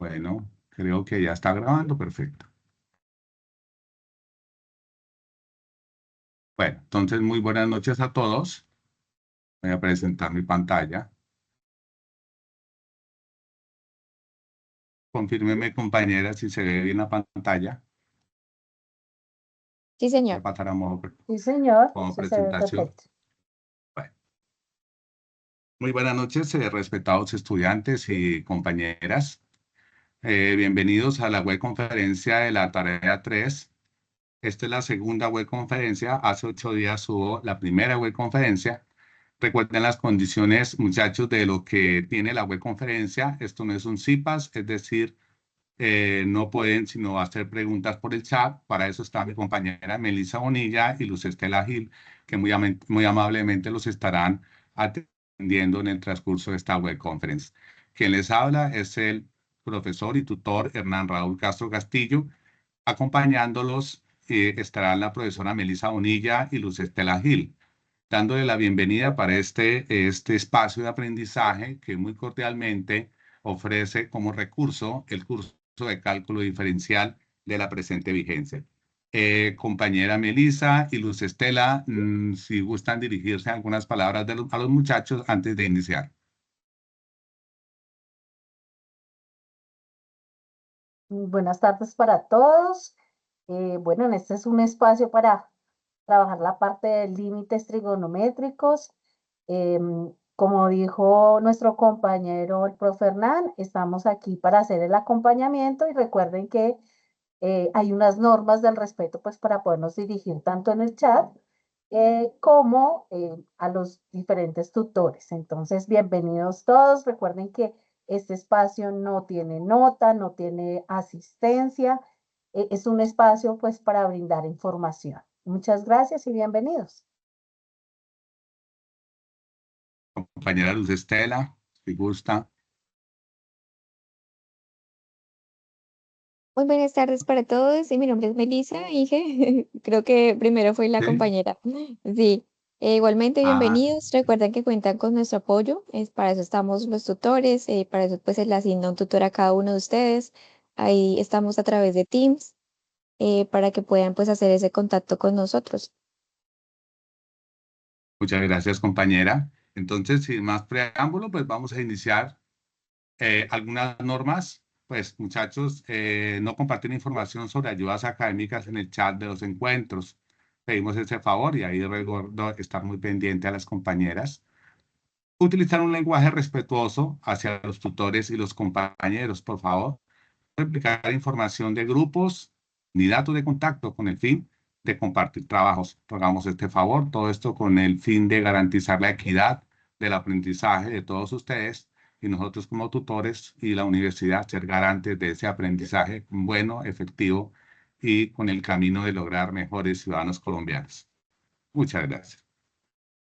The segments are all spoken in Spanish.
Bueno, creo que ya está grabando, perfecto. Bueno, entonces muy buenas noches a todos. Voy a presentar mi pantalla. Confírmeme, compañera, si se ve bien la pantalla. Sí, Voy a señor. pasar a Sí, señor, modo eso se ve presentación. perfecto. Bueno, muy buenas noches, respetados estudiantes y compañeras. Bienvenidos a la web conferencia de la tarea 3. Esta es la segunda web conferencia. Hace 8 días hubo la primera web conferencia. Recuerden las condiciones, muchachos, de lo que tiene la web conferencia. Esto no es un CIPAS, es decir, no pueden sino hacer preguntas por el chat. Para eso está mi compañera Melissa Bonilla y Luz Estela Gil, que muy amablemente los estarán atendiendo en el transcurso de esta web conference. Quien les habla es el profesor y tutor Hernán Raúl Castro Castillo. Acompañándolos estará la profesora Melissa Bonilla y Luz Estela Gil, dándole la bienvenida para este espacio de aprendizaje que muy cordialmente ofrece como recurso el curso de cálculo diferencial de la presente vigencia. Compañera Melissa y Luz Estela, si gustan dirigirse algunas palabras a los muchachos antes de iniciar. Buenas tardes para todos. Bueno, este es un espacio para trabajar la parte de límites trigonométricos. Como dijo nuestro compañero, el profe Hernán, estamos aquí para hacer el acompañamiento y recuerden que hay unas normas del respeto pues para podernos dirigir tanto en el chat como a los diferentes tutores. Entonces, bienvenidos todos. Recuerden que este espacio no tiene nota, no tiene asistencia. Es un espacio pues para brindar información. Muchas gracias y bienvenidos. Compañera Luz Estela, si gusta. Muy buenas tardes para todos. Mi nombre es Melissa, Inge. Creo que primero fue la ¿Sí? compañera. Sí. Igualmente, Ah, bienvenidos. Recuerden que cuentan con nuestro apoyo. Para eso estamos los tutores. Para eso pues se le asigna un tutor a cada uno de ustedes. Ahí estamos a través de Teams para que puedan pues hacer ese contacto con nosotros. muchas gracias, compañera. Entonces, sin más preámbulo, pues vamos a iniciar algunas normas. Pues, muchachos, no compartir información sobre ayudas académicas en el chat de los encuentros. Pedimos ese favor y ahí recuerdo estar muy pendiente a las compañeras. Utilizar un lenguaje respetuoso hacia los tutores y los compañeros, por favor. Replicar información de grupos ni datos de contacto con el fin de compartir trabajos. Hagamos este favor, todo esto con el fin de garantizar la equidad del aprendizaje de todos ustedes y nosotros como tutores y la universidad ser garantes de ese aprendizaje bueno, efectivo y con el camino de lograr mejores ciudadanos colombianos. Muchas gracias.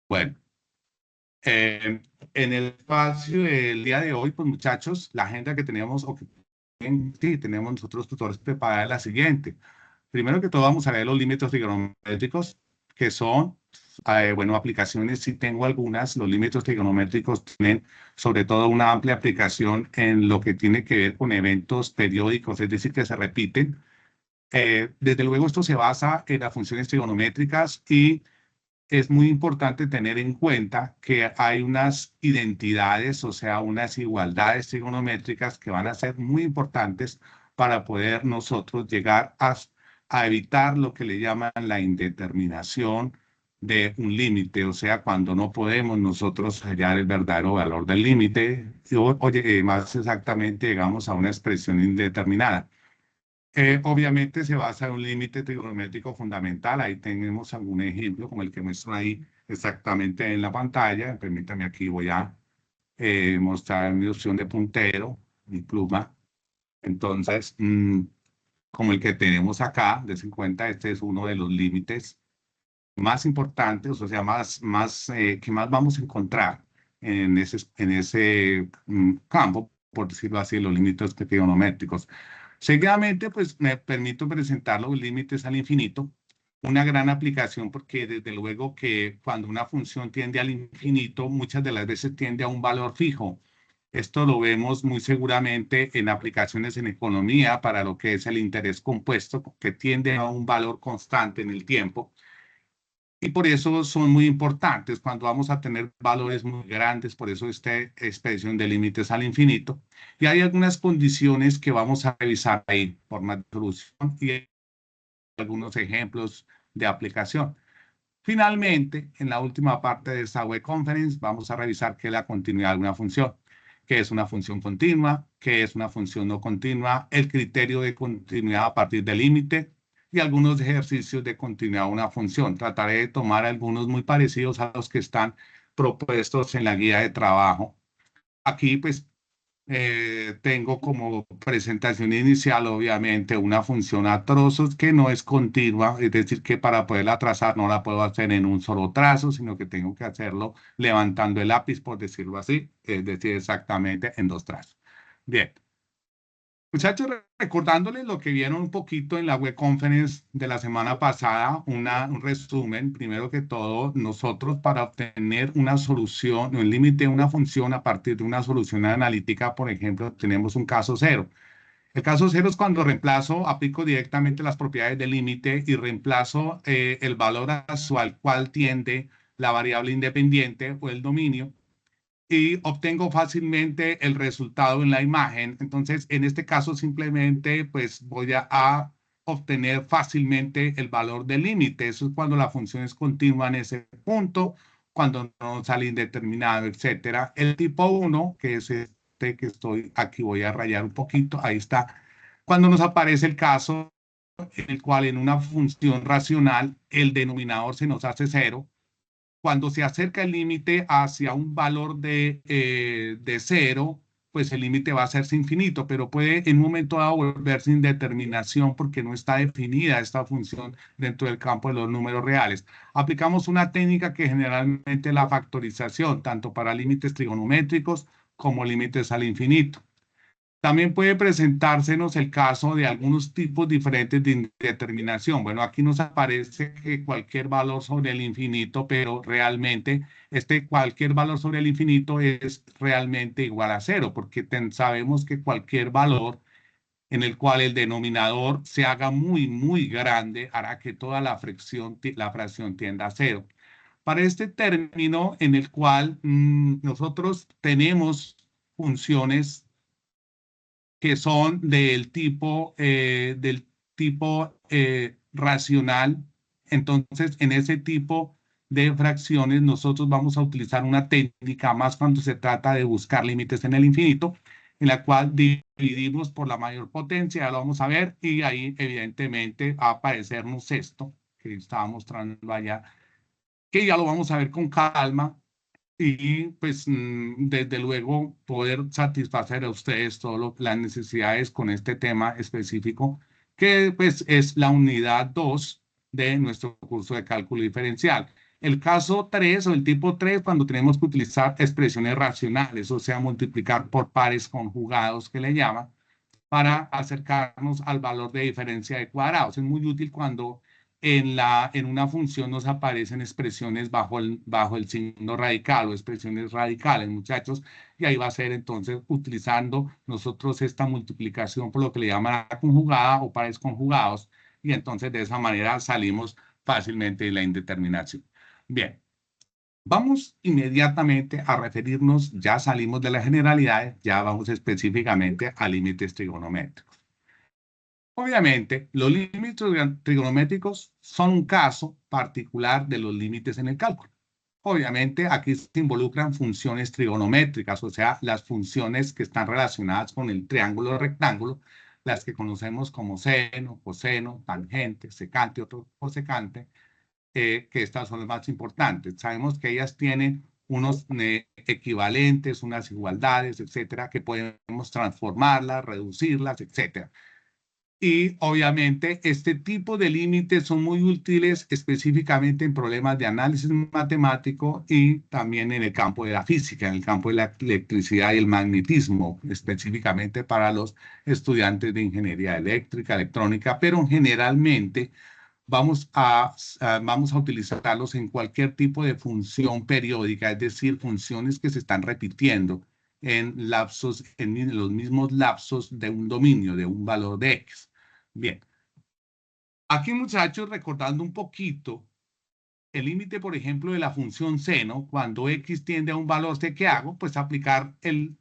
Bueno, en el espacio del día de hoy, pues muchachos, la agenda que teníamos o que sí, tenemos nosotros tutores preparada la siguiente. Primero que todo vamos a ver los límites trigonométricos, que son, bueno, aplicaciones, sí tengo algunas, los límites trigonométricos tienen sobre todo una amplia aplicación en lo que tiene que ver con eventos periódicos, es decir, que se repiten. Desde luego esto se basa en las funciones trigonométricas y es muy importante tener en cuenta que hay unas identidades, o sea, unas igualdades trigonométricas que van a ser muy importantes para poder nosotros llegar a evitar lo que le llaman la indeterminación de un límite, o sea, cuando no podemos nosotros hallar el verdadero valor del límite, oye, más exactamente llegamos a una expresión indeterminada. Obviamente se basa en un límite trigonométrico fundamental. Ahí tenemos algún ejemplo como el que muestro ahí exactamente en la pantalla. Permítame aquí, voy a mostrar mi opción de puntero, mi pluma. Entonces, como el que tenemos acá, des en cuenta, este es uno de los límites más importantes, o sea, que más vamos a encontrar en ese campo, por decirlo así, los límites trigonométricos. Seguidamente, pues me permito presentar los límites al infinito, una gran aplicación porque desde luego que cuando una función tiende al infinito, muchas de las veces tiende a un valor fijo. Esto lo vemos muy seguramente en aplicaciones en economía para lo que es el interés compuesto, que tiende a un valor constante en el tiempo. Y por eso son muy importantes cuando vamos a tener valores muy grandes, por eso esta expresión de límites al infinito. Y hay algunas condiciones que vamos a revisar ahí, formas de solución y algunos ejemplos de aplicación. Finalmente, en la última parte de esta web conference, vamos a revisar qué es la continuidad de una función, qué es una función continua, qué es una función no continua, el criterio de continuidad a partir del límite y algunos ejercicios de continuidad de una función. Trataré de tomar algunos muy parecidos a los que están propuestos en la guía de trabajo. Aquí, pues, tengo como presentación inicial, obviamente, una función a trozos que no es continua, es decir, que para poderla trazar no la puedo hacer en un solo trazo, sino que tengo que hacerlo levantando el lápiz, por decirlo así, es decir, exactamente en 2 trazos. Bien. Muchachos, recordándoles lo que vieron un poquito en la web conference de la semana pasada, un resumen. Primero que todo, nosotros para obtener una solución, un límite de una función a partir de una solución analítica, por ejemplo, tenemos un caso cero. El caso cero es cuando reemplazo, aplico directamente las propiedades del límite y reemplazo el valor al cual tiende la variable independiente o el dominio y obtengo fácilmente el resultado en la imagen. Entonces, en este caso, simplemente pues voy a obtener fácilmente el valor del límite. Eso es cuando la función es continua en ese punto, cuando no sale indeterminado, etcétera. El tipo 1, que es este que estoy aquí, voy a rayar un poquito, ahí está. Cuando nos aparece el caso en el cual en una función racional el denominador se nos hace 0, cuando se acerca el límite hacia un valor de 0, pues el límite va a hacerse infinito, pero puede en un momento dado volverse indeterminación porque no está definida esta función dentro del campo de los números reales. Aplicamos una técnica que generalmente es la factorización, tanto para límites trigonométricos como límites al infinito. También puede presentársenos el caso de algunos tipos diferentes de indeterminación. Bueno, aquí nos aparece que cualquier valor sobre el infinito, pero realmente cualquier valor sobre el infinito es realmente igual a 0, porque sabemos que cualquier valor en el cual el denominador se haga muy, muy grande hará que toda la fracción tienda a 0. Para este término en el cual nosotros tenemos funciones que son del tipo racional. Entonces, en ese tipo de fracciones, nosotros vamos a utilizar una técnica más cuando se trata de buscar límites en el infinito, en la cual dividimos por la mayor potencia, ya lo vamos a ver, y ahí evidentemente va a aparecernos esto que estaba mostrando allá, que ya lo vamos a ver con calma y pues desde luego poder satisfacer a ustedes todas las necesidades con este tema específico, que pues es la unidad 2 de nuestro curso de cálculo diferencial. El caso 3 o el tipo 3, cuando tenemos que utilizar expresiones racionales, o sea, multiplicar por pares conjugados que le llaman, para acercarnos al valor de diferencia de cuadrados. Es muy útil cuando en una función nos aparecen expresiones bajo el signo radical o expresiones radicales, muchachos, y ahí va a ser entonces utilizando nosotros esta multiplicación por lo que le llaman la conjugada o pares conjugados, y entonces de esa manera salimos fácilmente de la indeterminación. Bien. Vamos inmediatamente a referirnos, ya salimos de las generalidades, ya vamos específicamente a límites trigonométricos. Obviamente, los límites trigonométricos son un caso particular de los límites en el cálculo. Obviamente, aquí se involucran funciones trigonométricas, o sea, las funciones que están relacionadas con el triángulo rectángulo, las que conocemos como seno, coseno, tangente, secante, otro cosecante, que estas son las más importantes. Sabemos que ellas tienen unos equivalentes, unas igualdades, etcétera, que podemos transformarlas, reducirlas, etcétera. Y obviamente este tipo de límites son muy útiles específicamente en problemas de análisis matemático y también en el campo de la física, en el campo de la electricidad y el magnetismo, específicamente para los estudiantes de ingeniería eléctrica, electrónica, pero generalmente vamos a utilizarlos en cualquier tipo de función periódica, es decir, funciones que se están repitiendo en lapsos, en los mismos lapsos de un dominio, de un valor de X. Bien. Aquí, muchachos, recordando un poquito, el límite, por ejemplo, de la función seno, cuando X tiende a un valor C, ¿qué hago? Pues aplicar el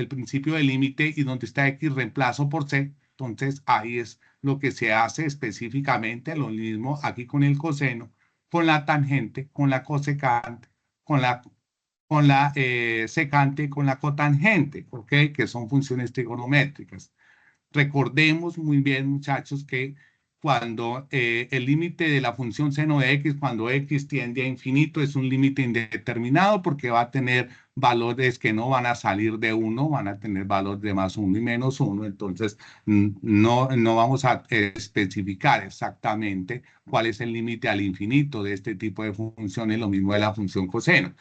principio del límite y donde está X reemplazo por C. Entonces, ahí es lo que se hace específicamente, lo mismo aquí con el coseno, con la tangente, con la cosecante, con la secante, con la cotangente, ¿ok? Que son funciones trigonométricas. Recordemos muy bien, muchachos, que cuando el límite de la función seno de x, cuando x tiende a infinito, es un límite indeterminado porque va a tener valores que no van a salir de 1, van a tener valores de más 1 y menos 1. Entonces, no vamos a especificar exactamente cuál es el límite al infinito de este tipo de funciones, lo mismo de la función coseno.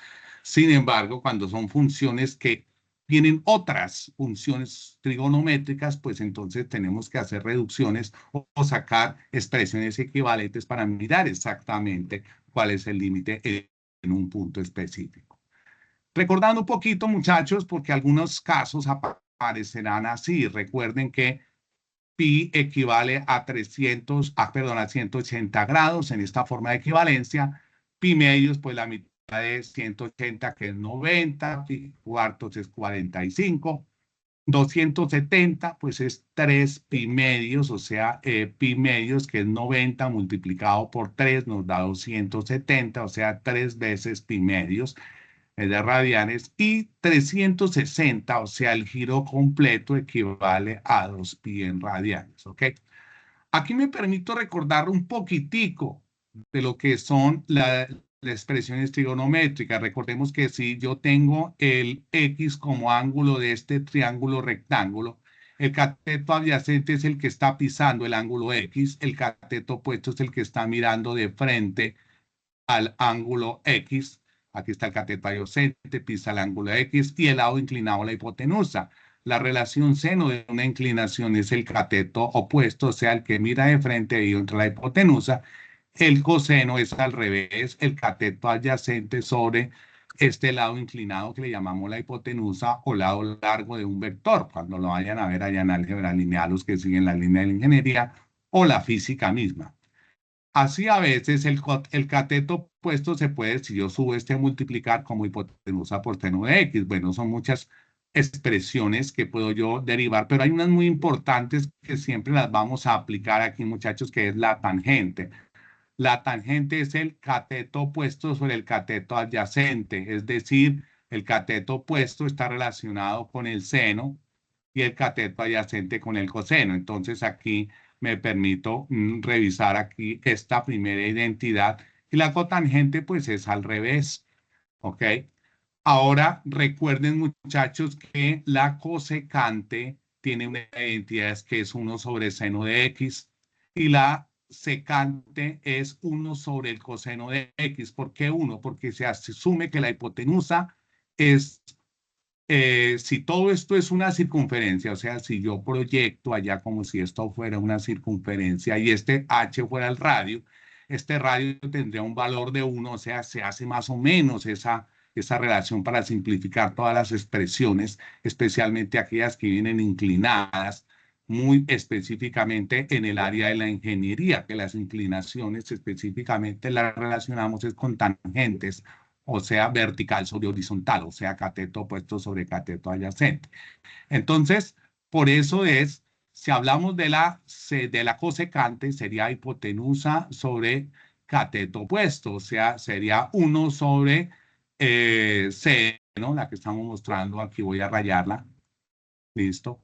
Sin embargo, cuando son funciones que tienen otras funciones trigonométricas, pues entonces tenemos que hacer reducciones o sacar expresiones equivalentes para mirar exactamente cuál es el límite en un punto específico. Recordando un poquito, muchachos, porque algunos casos aparecerán así. Recuerden que pi equivale a 180 grados en esta forma de equivalencia. Pi medios, pues la mitad de 180, que es 90, pi cuartos es 45. 270, pues es 3 pi medios, o sea, pi medios, que es 90 multiplicado por 3, nos da 270, o sea, 3 veces pi medios de radianes, y 360, o sea, el giro completo equivale a 2 pi en radianes, ¿ok? Aquí me permito recordar un poquitico de lo que son las expresiones trigonométricas. Recordemos que si yo tengo el X como ángulo de este triángulo rectángulo, el cateto adyacente es el que está pisando el ángulo X, el cateto opuesto es el que está mirando de frente al ángulo X. Aquí está el cateto adyacente, pisa el ángulo X, y el lado inclinado a la hipotenusa. La relación seno de una inclinación es el cateto opuesto, o sea, el que mira de frente y entre la hipotenusa. El coseno es al revés, el cateto adyacente sobre este lado inclinado que le llamamos la hipotenusa o lado largo de un vector. Cuando lo vayan a ver allá en álgebra lineal, los que siguen la línea de la ingeniería o la física misma. Así a veces el cateto opuesto se puede, si yo subo este a multiplicar como hipotenusa por seno de x. Bueno, son muchas expresiones que puedo yo derivar, pero hay unas muy importantes que siempre las vamos a aplicar aquí, muchachos, que es la tangente. La tangente es el cateto opuesto sobre el cateto adyacente, es decir, el cateto opuesto está relacionado con el seno y el cateto adyacente con el coseno. Entonces aquí me permito revisar aquí esta primera identidad y la cotangente pues es al revés, ¿ok? Ahora recuerden, muchachos, que la cosecante tiene una identidad que es 1 sobre seno de x y la secante es 1 sobre el coseno de x. ¿Por qué 1? Porque se asume que la hipotenusa es, si todo esto es una circunferencia, o sea, si yo proyecto allá como si esto fuera una circunferencia y este h fuera el radio, este radio tendría un valor de 1, o sea, se hace más o menos esa relación para simplificar todas las expresiones, especialmente aquellas que vienen inclinadas, muy específicamente en el área de la ingeniería, que las inclinaciones específicamente las relacionamos es con tangentes, o sea, vertical sobre horizontal, o sea, cateto opuesto sobre cateto adyacente. Entonces, por eso es, si hablamos de la cosecante, sería hipotenusa sobre cateto opuesto, o sea, sería 1 sobre seno, la que estamos mostrando, aquí voy a rayarla, listo.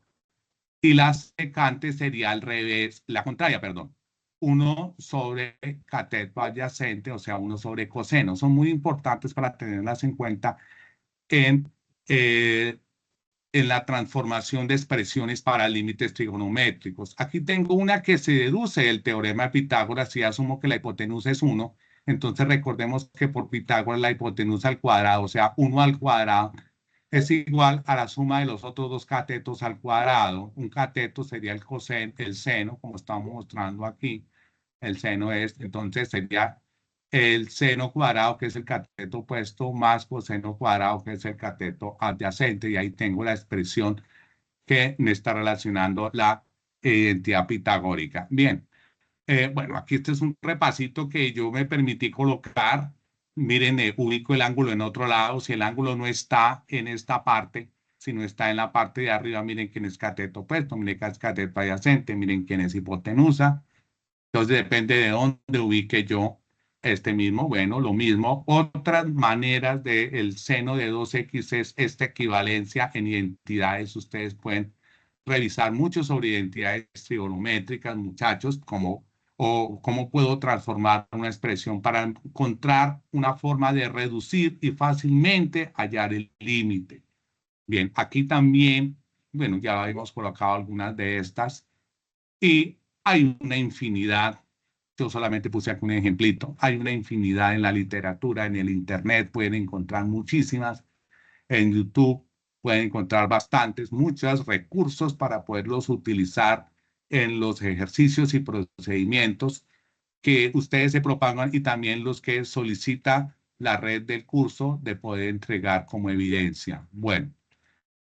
Y la secante sería al revés, la contraria, perdón. 1 sobre cateto adyacente, o sea, 1 sobre coseno. Son muy importantes para tenerlas en cuenta en, eh, en la transformación de expresiones para límites trigonométricos. Aquí tengo una que se deduce del teorema de Pitágoras y asumo que la hipotenusa es 1. Entonces recordemos que por Pitágoras la hipotenusa al cuadrado, o sea, 1 al cuadrado, es igual a la suma de los otros dos catetos al cuadrado. Un cateto sería el coseno, el seno, como estamos mostrando aquí. El seno es, entonces sería el seno cuadrado, que es el cateto opuesto, más coseno cuadrado, que es el cateto adyacente, y ahí tengo la expresión que me está relacionando la identidad pitagórica. Bien, bueno, aquí este es un repasito que yo me permití colocar. Miren, ubico el ángulo en otro lado. Si el ángulo no está en esta parte, si no está en la parte de arriba, miren quién es cateto opuesto, miren quién es cateto adyacente, miren quién es hipotenusa. Entonces depende de dónde ubique yo este mismo. Bueno, lo mismo. Otras maneras del seno de 2x es esta equivalencia en identidades. Ustedes pueden revisar mucho sobre identidades trigonométricas, muchachos, como o cómo puedo transformar una expresión para encontrar una forma de reducir y fácilmente hallar el límite. Bien, aquí también, bueno, ya hemos colocado algunas de estas y hay una infinidad. Yo solamente puse aquí un ejemplito. Hay una infinidad en la literatura, en el internet, pueden encontrar muchísimas. En YouTube pueden encontrar bastantes, muchos recursos para poderlos utilizar en los ejercicios y procedimientos que ustedes se propagan y también los que solicita la red del curso de poder entregar como evidencia. Bueno,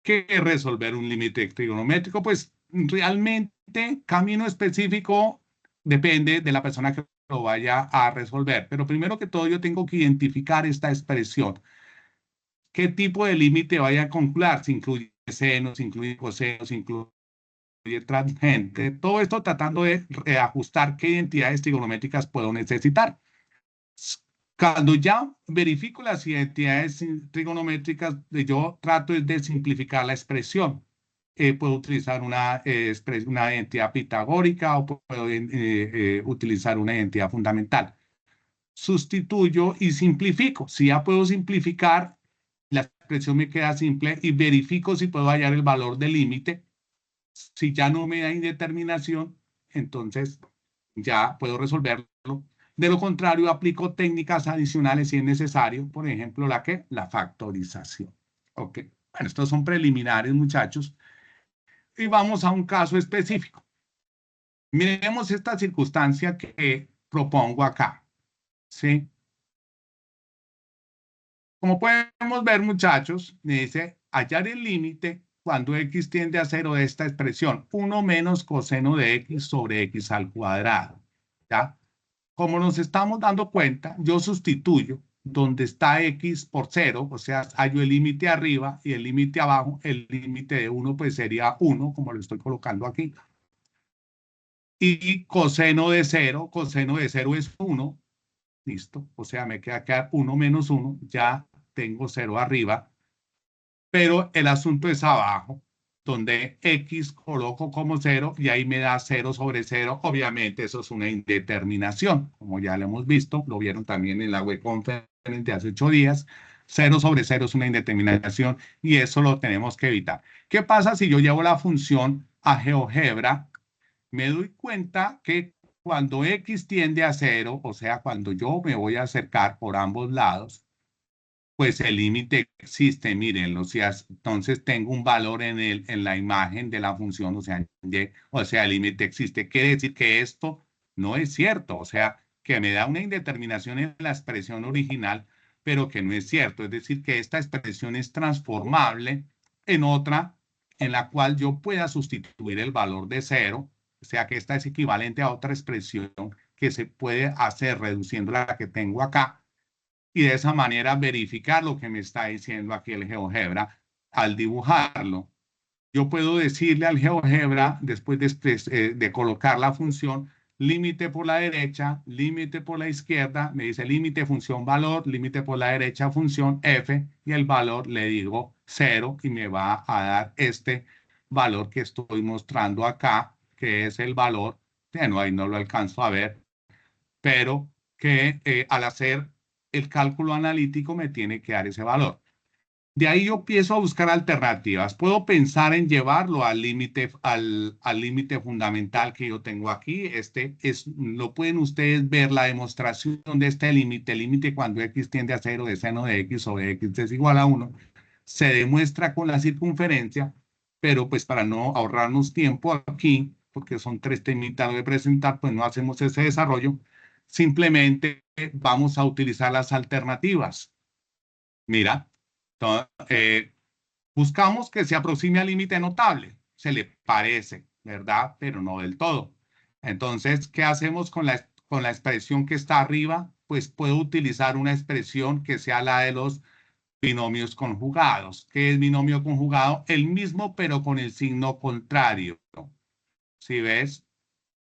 ¿qué es resolver un límite trigonométrico? Pues realmente camino específico depende de la persona que lo vaya a resolver. Pero primero que todo yo tengo que identificar esta expresión. ¿Qué tipo de límite vaya a calcular? Si incluye senos, si incluye cosenos, si incluye tangente. Todo esto tratando de reajustar qué identidades trigonométricas puedo necesitar. Cuando ya verifico las identidades trigonométricas, yo trato de simplificar la expresión. Puedo utilizar una identidad pitagórica o puedo utilizar una identidad fundamental. Sustituyo y simplifico. Si ya puedo simplificar, la expresión me queda simple y verifico si puedo hallar el valor del límite. Si ya no me da indeterminación, entonces ya puedo resolverlo. De lo contrario, aplico técnicas adicionales si es necesario, por ejemplo, la factorización. Ok, bueno, estos son preliminares, muchachos. Y vamos a un caso específico. Miremos esta circunstancia que propongo acá. ¿Sí? Como podemos ver, muchachos, me dice hallar el límite cuando x tiende a 0 de esta expresión, 1 menos coseno de x sobre x al cuadrado. ¿Ya? Como nos estamos dando cuenta, yo sustituyo donde está x por 0, o sea, hallo el límite arriba y el límite abajo, el límite de 1 pues sería 1, como lo estoy colocando aquí. Y coseno de 0 es 1, listo, o sea, me queda 1 menos 1, ya tengo 0 arriba, pero el asunto es abajo, donde x coloco como 0 y ahí me da 0 sobre 0. Obviamente eso es una indeterminación, como ya lo hemos visto, lo vieron también en la web conference de hace 8 días. 0 sobre 0 es una indeterminación y eso lo tenemos que evitar. ¿Qué pasa si yo llevo la función a GeoGebra? Me doy cuenta que cuando x tiende a 0, o sea, cuando yo me voy a acercar por ambos lados, pues el límite existe, mírenlo, entonces tengo un valor en la imagen de la función, o sea, el límite existe. Quiere decir que esto no es cierto, o sea, que me da una indeterminación en la expresión original, pero que no es cierto. Es decir, que esta expresión es transformable en otra en la cual yo pueda sustituir el valor de 0, o sea, que esta es equivalente a otra expresión que se puede hacer reduciendo la que tengo acá y de esa manera verificar lo que me está diciendo aquí el GeoGebra al dibujarlo. Yo puedo decirle al GeoGebra, después de colocar la función, límite por la derecha, límite por la izquierda, me dice límite función valor, límite por la derecha función f, y el valor le digo 0 y me va a dar este valor que estoy mostrando acá, que es el valor, bueno, ahí no lo alcanzo a ver, pero que al hacer el cálculo analítico me tiene que dar ese valor. De ahí yo empiezo a buscar alternativas. Puedo pensar en llevarlo al límite fundamental que yo tengo aquí. Lo pueden ustedes ver la demostración de este límite cuando x tiende a 0 de seno de x sobre x es igual a 1. Se demuestra con la circunferencia, pero pues para no ahorrarnos tiempo aquí, porque son 3 temitas de presentar, pues no hacemos ese desarrollo. Simplemente vamos a utilizar las alternativas. Mira, buscamos que se aproxime al límite notable. Se le parece, ¿verdad? Pero no del todo. Entonces, ¿qué hacemos con la expresión que está arriba? Pues puedo utilizar una expresión que sea la de los binomios conjugados. ¿Qué es binomio conjugado? El mismo, pero con el signo contrario. ¿Sí ves?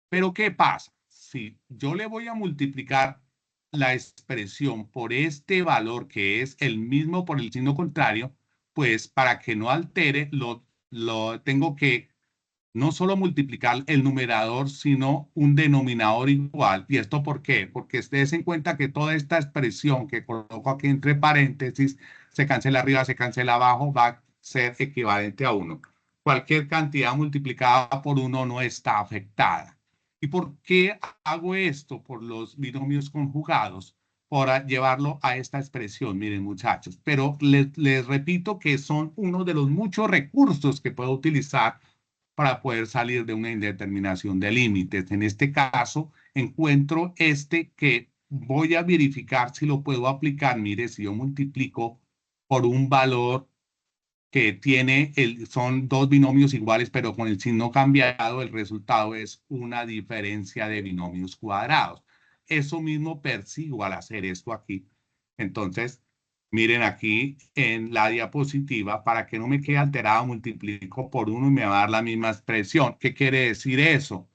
Pero ¿qué pasa? Si yo le voy a multiplicar la expresión por este valor que es el mismo por el signo contrario, pues para que no altere, lo tengo que no solo multiplicar el numerador, sino un denominador igual. ¿Y esto por qué? Porque des en cuenta que toda esta expresión que coloco aquí entre paréntesis, se cancela arriba, se cancela abajo, va a ser equivalente a 1. Cualquier cantidad multiplicada por 1 no está afectada. ¿Y por qué hago esto? Por los binomios conjugados, para llevarlo a esta expresión, miren muchachos. Pero les repito que son uno de los muchos recursos que puedo utilizar para poder salir de una indeterminación de límites. En este caso, encuentro este que voy a verificar si lo puedo aplicar. Mire, si yo multiplico por un valor que tiene, son dos binomios iguales, pero con el signo cambiado, el resultado es una diferencia de binomios cuadrados. Eso mismo persigo al hacer esto aquí. Entonces, miren aquí en la diapositiva, para que no me quede alterado, multiplico por 1 y me va a dar la misma expresión. ¿Qué quiere decir eso?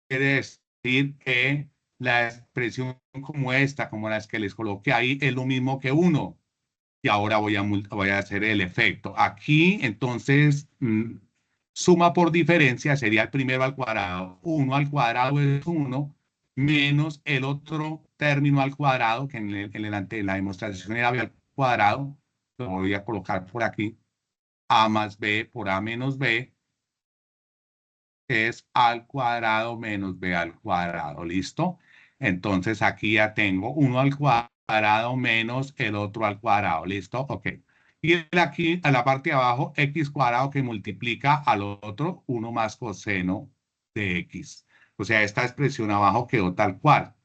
Quiere decir que la expresión como esta, como las que les coloqué ahí, es lo mismo que 1. Y ahora voy a hacer el efecto. Aquí, entonces, suma por diferencia sería el primero al cuadrado. 1 al cuadrado es 1, menos el otro término al cuadrado, que en la demostración era b al cuadrado. Lo voy a colocar por aquí. A más b por a menos b es al cuadrado menos b al cuadrado. ¿Listo? Entonces, aquí ya tengo 1 al cuadrado menos el otro al cuadrado. ¿Listo? Ok. Y aquí, a la parte de abajo, x cuadrado que multiplica al otro 1 más coseno de x. O sea, esta expresión abajo quedó tal cual.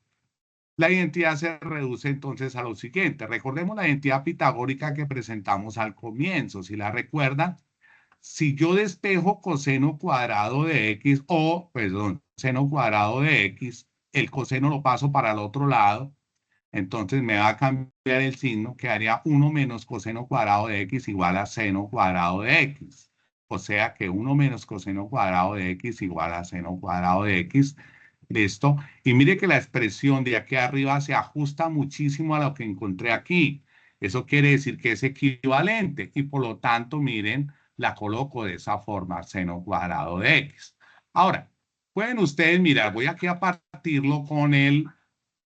La identidad se reduce entonces a lo siguiente. Recordemos la identidad pitagórica que presentamos al comienzo. Si la recuerdan, si yo despejo coseno cuadrado de x o, perdón, seno cuadrado de x, el coseno lo paso para el otro lado, entonces me va a cambiar el signo, quedaría 1 menos coseno cuadrado de x igual a seno cuadrado de x. O sea que 1 menos coseno cuadrado de x igual a seno cuadrado de x. ¿Listo? Y mire que la expresión de aquí arriba se ajusta muchísimo a lo que encontré aquí. Eso quiere decir que es equivalente y por lo tanto, miren, la coloco de esa forma, seno cuadrado de x. Ahora, pueden ustedes mirar, voy aquí a partirlo con el,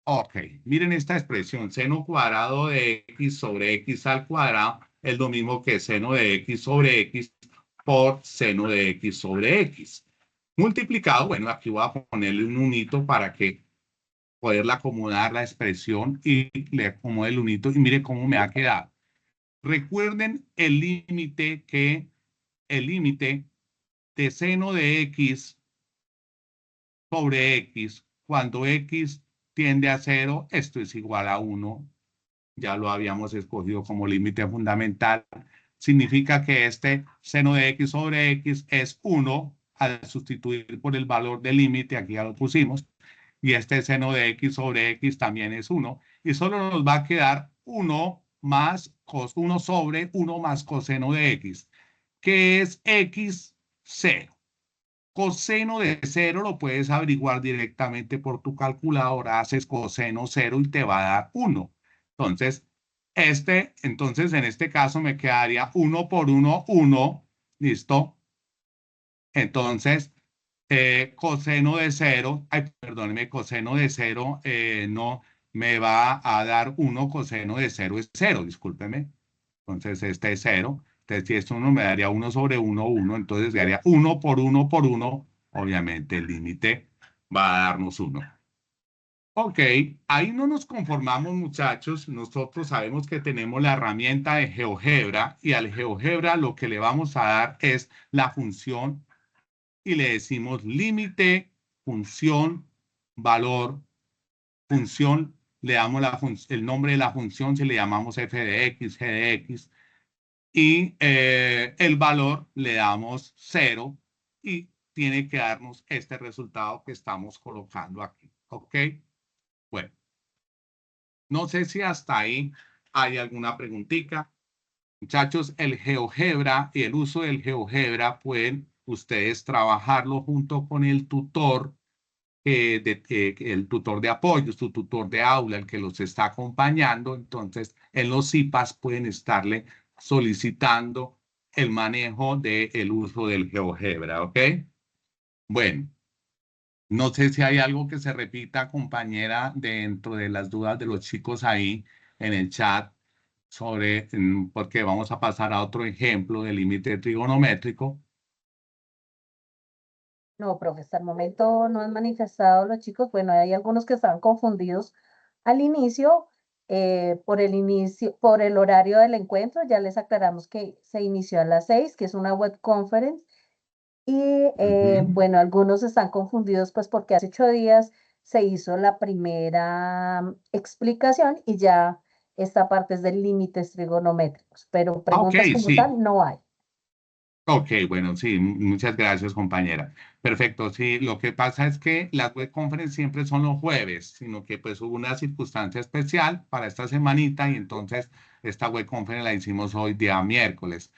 ok, miren esta expresión, seno cuadrado de x sobre x al cuadrado es lo mismo que seno de x sobre x por seno de x sobre x. Multiplicado, bueno, aquí voy a ponerle un unito para que poderle acomodar la expresión y le acomodo el unito y mire cómo me ha quedado. Recuerden el límite de seno de x sobre x, cuando x tiende a 0, esto es igual a 1. Ya lo habíamos escogido como límite fundamental. Significa que este seno de x sobre x es 1 al sustituir por el valor del límite, aquí ya lo pusimos, y este seno de x sobre x también es 1, y solo nos va a quedar 1 más 1 sobre 1 más coseno de x, que es x 0. Coseno de 0 lo puedes averiguar directamente por tu calculadora, haces coseno 0 y te va a dar 1. Entonces, en este caso me quedaría 1 por 1, 1, ¿listo? Entonces, coseno de 0, perdóneme, coseno de 0 no me va a dar 1, coseno de 0 es 0, discúlpeme. Entonces, este es 0. Entonces, si esto 1 me daría 1 sobre 1, 1, entonces daría 1 por 1 por 1. Obviamente, el límite va a darnos 1. Ok, ahí no nos conformamos, muchachos. Nosotros sabemos que tenemos la herramienta de GeoGebra y al GeoGebra lo que le vamos a dar es la función y le decimos límite, función, valor, función le damos el nombre de la función, si le llamamos f de x, g de x, y el valor le damos 0 y tiene que darnos este resultado que estamos colocando aquí. ¿Ok? Bueno, no sé si hasta ahí hay alguna preguntita. Muchachos, el GeoGebra y el uso del GeoGebra pueden ustedes trabajarlo junto con el tutor, el tutor de apoyo, su tutor de aula, el que los está acompañando. Entonces, en los CIPAS pueden estarle solicitando el manejo del uso del GeoGebra, ¿ok? Bueno, no sé si hay algo que se repita, compañera, dentro de las dudas de los chicos ahí en el chat sobre, porque vamos a pasar a otro ejemplo de límite trigonométrico. No, profe, hasta el momento no han manifestado los chicos. Bueno, hay algunos que estaban confundidos al inicio, por el horario del encuentro. Ya les aclaramos que se inició a las 6, que es una web conference. Y bueno, algunos están confundidos pues porque hace 8 días se hizo la primera explicación y ya esta parte es de límites trigonométricos, pero Ok, preguntas como sí. tal no hay. Ok, bueno, sí, muchas gracias, compañera. Perfecto, sí, lo que pasa es que las web conference siempre son los jueves, sino que pues hubo una circunstancia especial para esta semanita y entonces esta web conference la hicimos hoy día miércoles.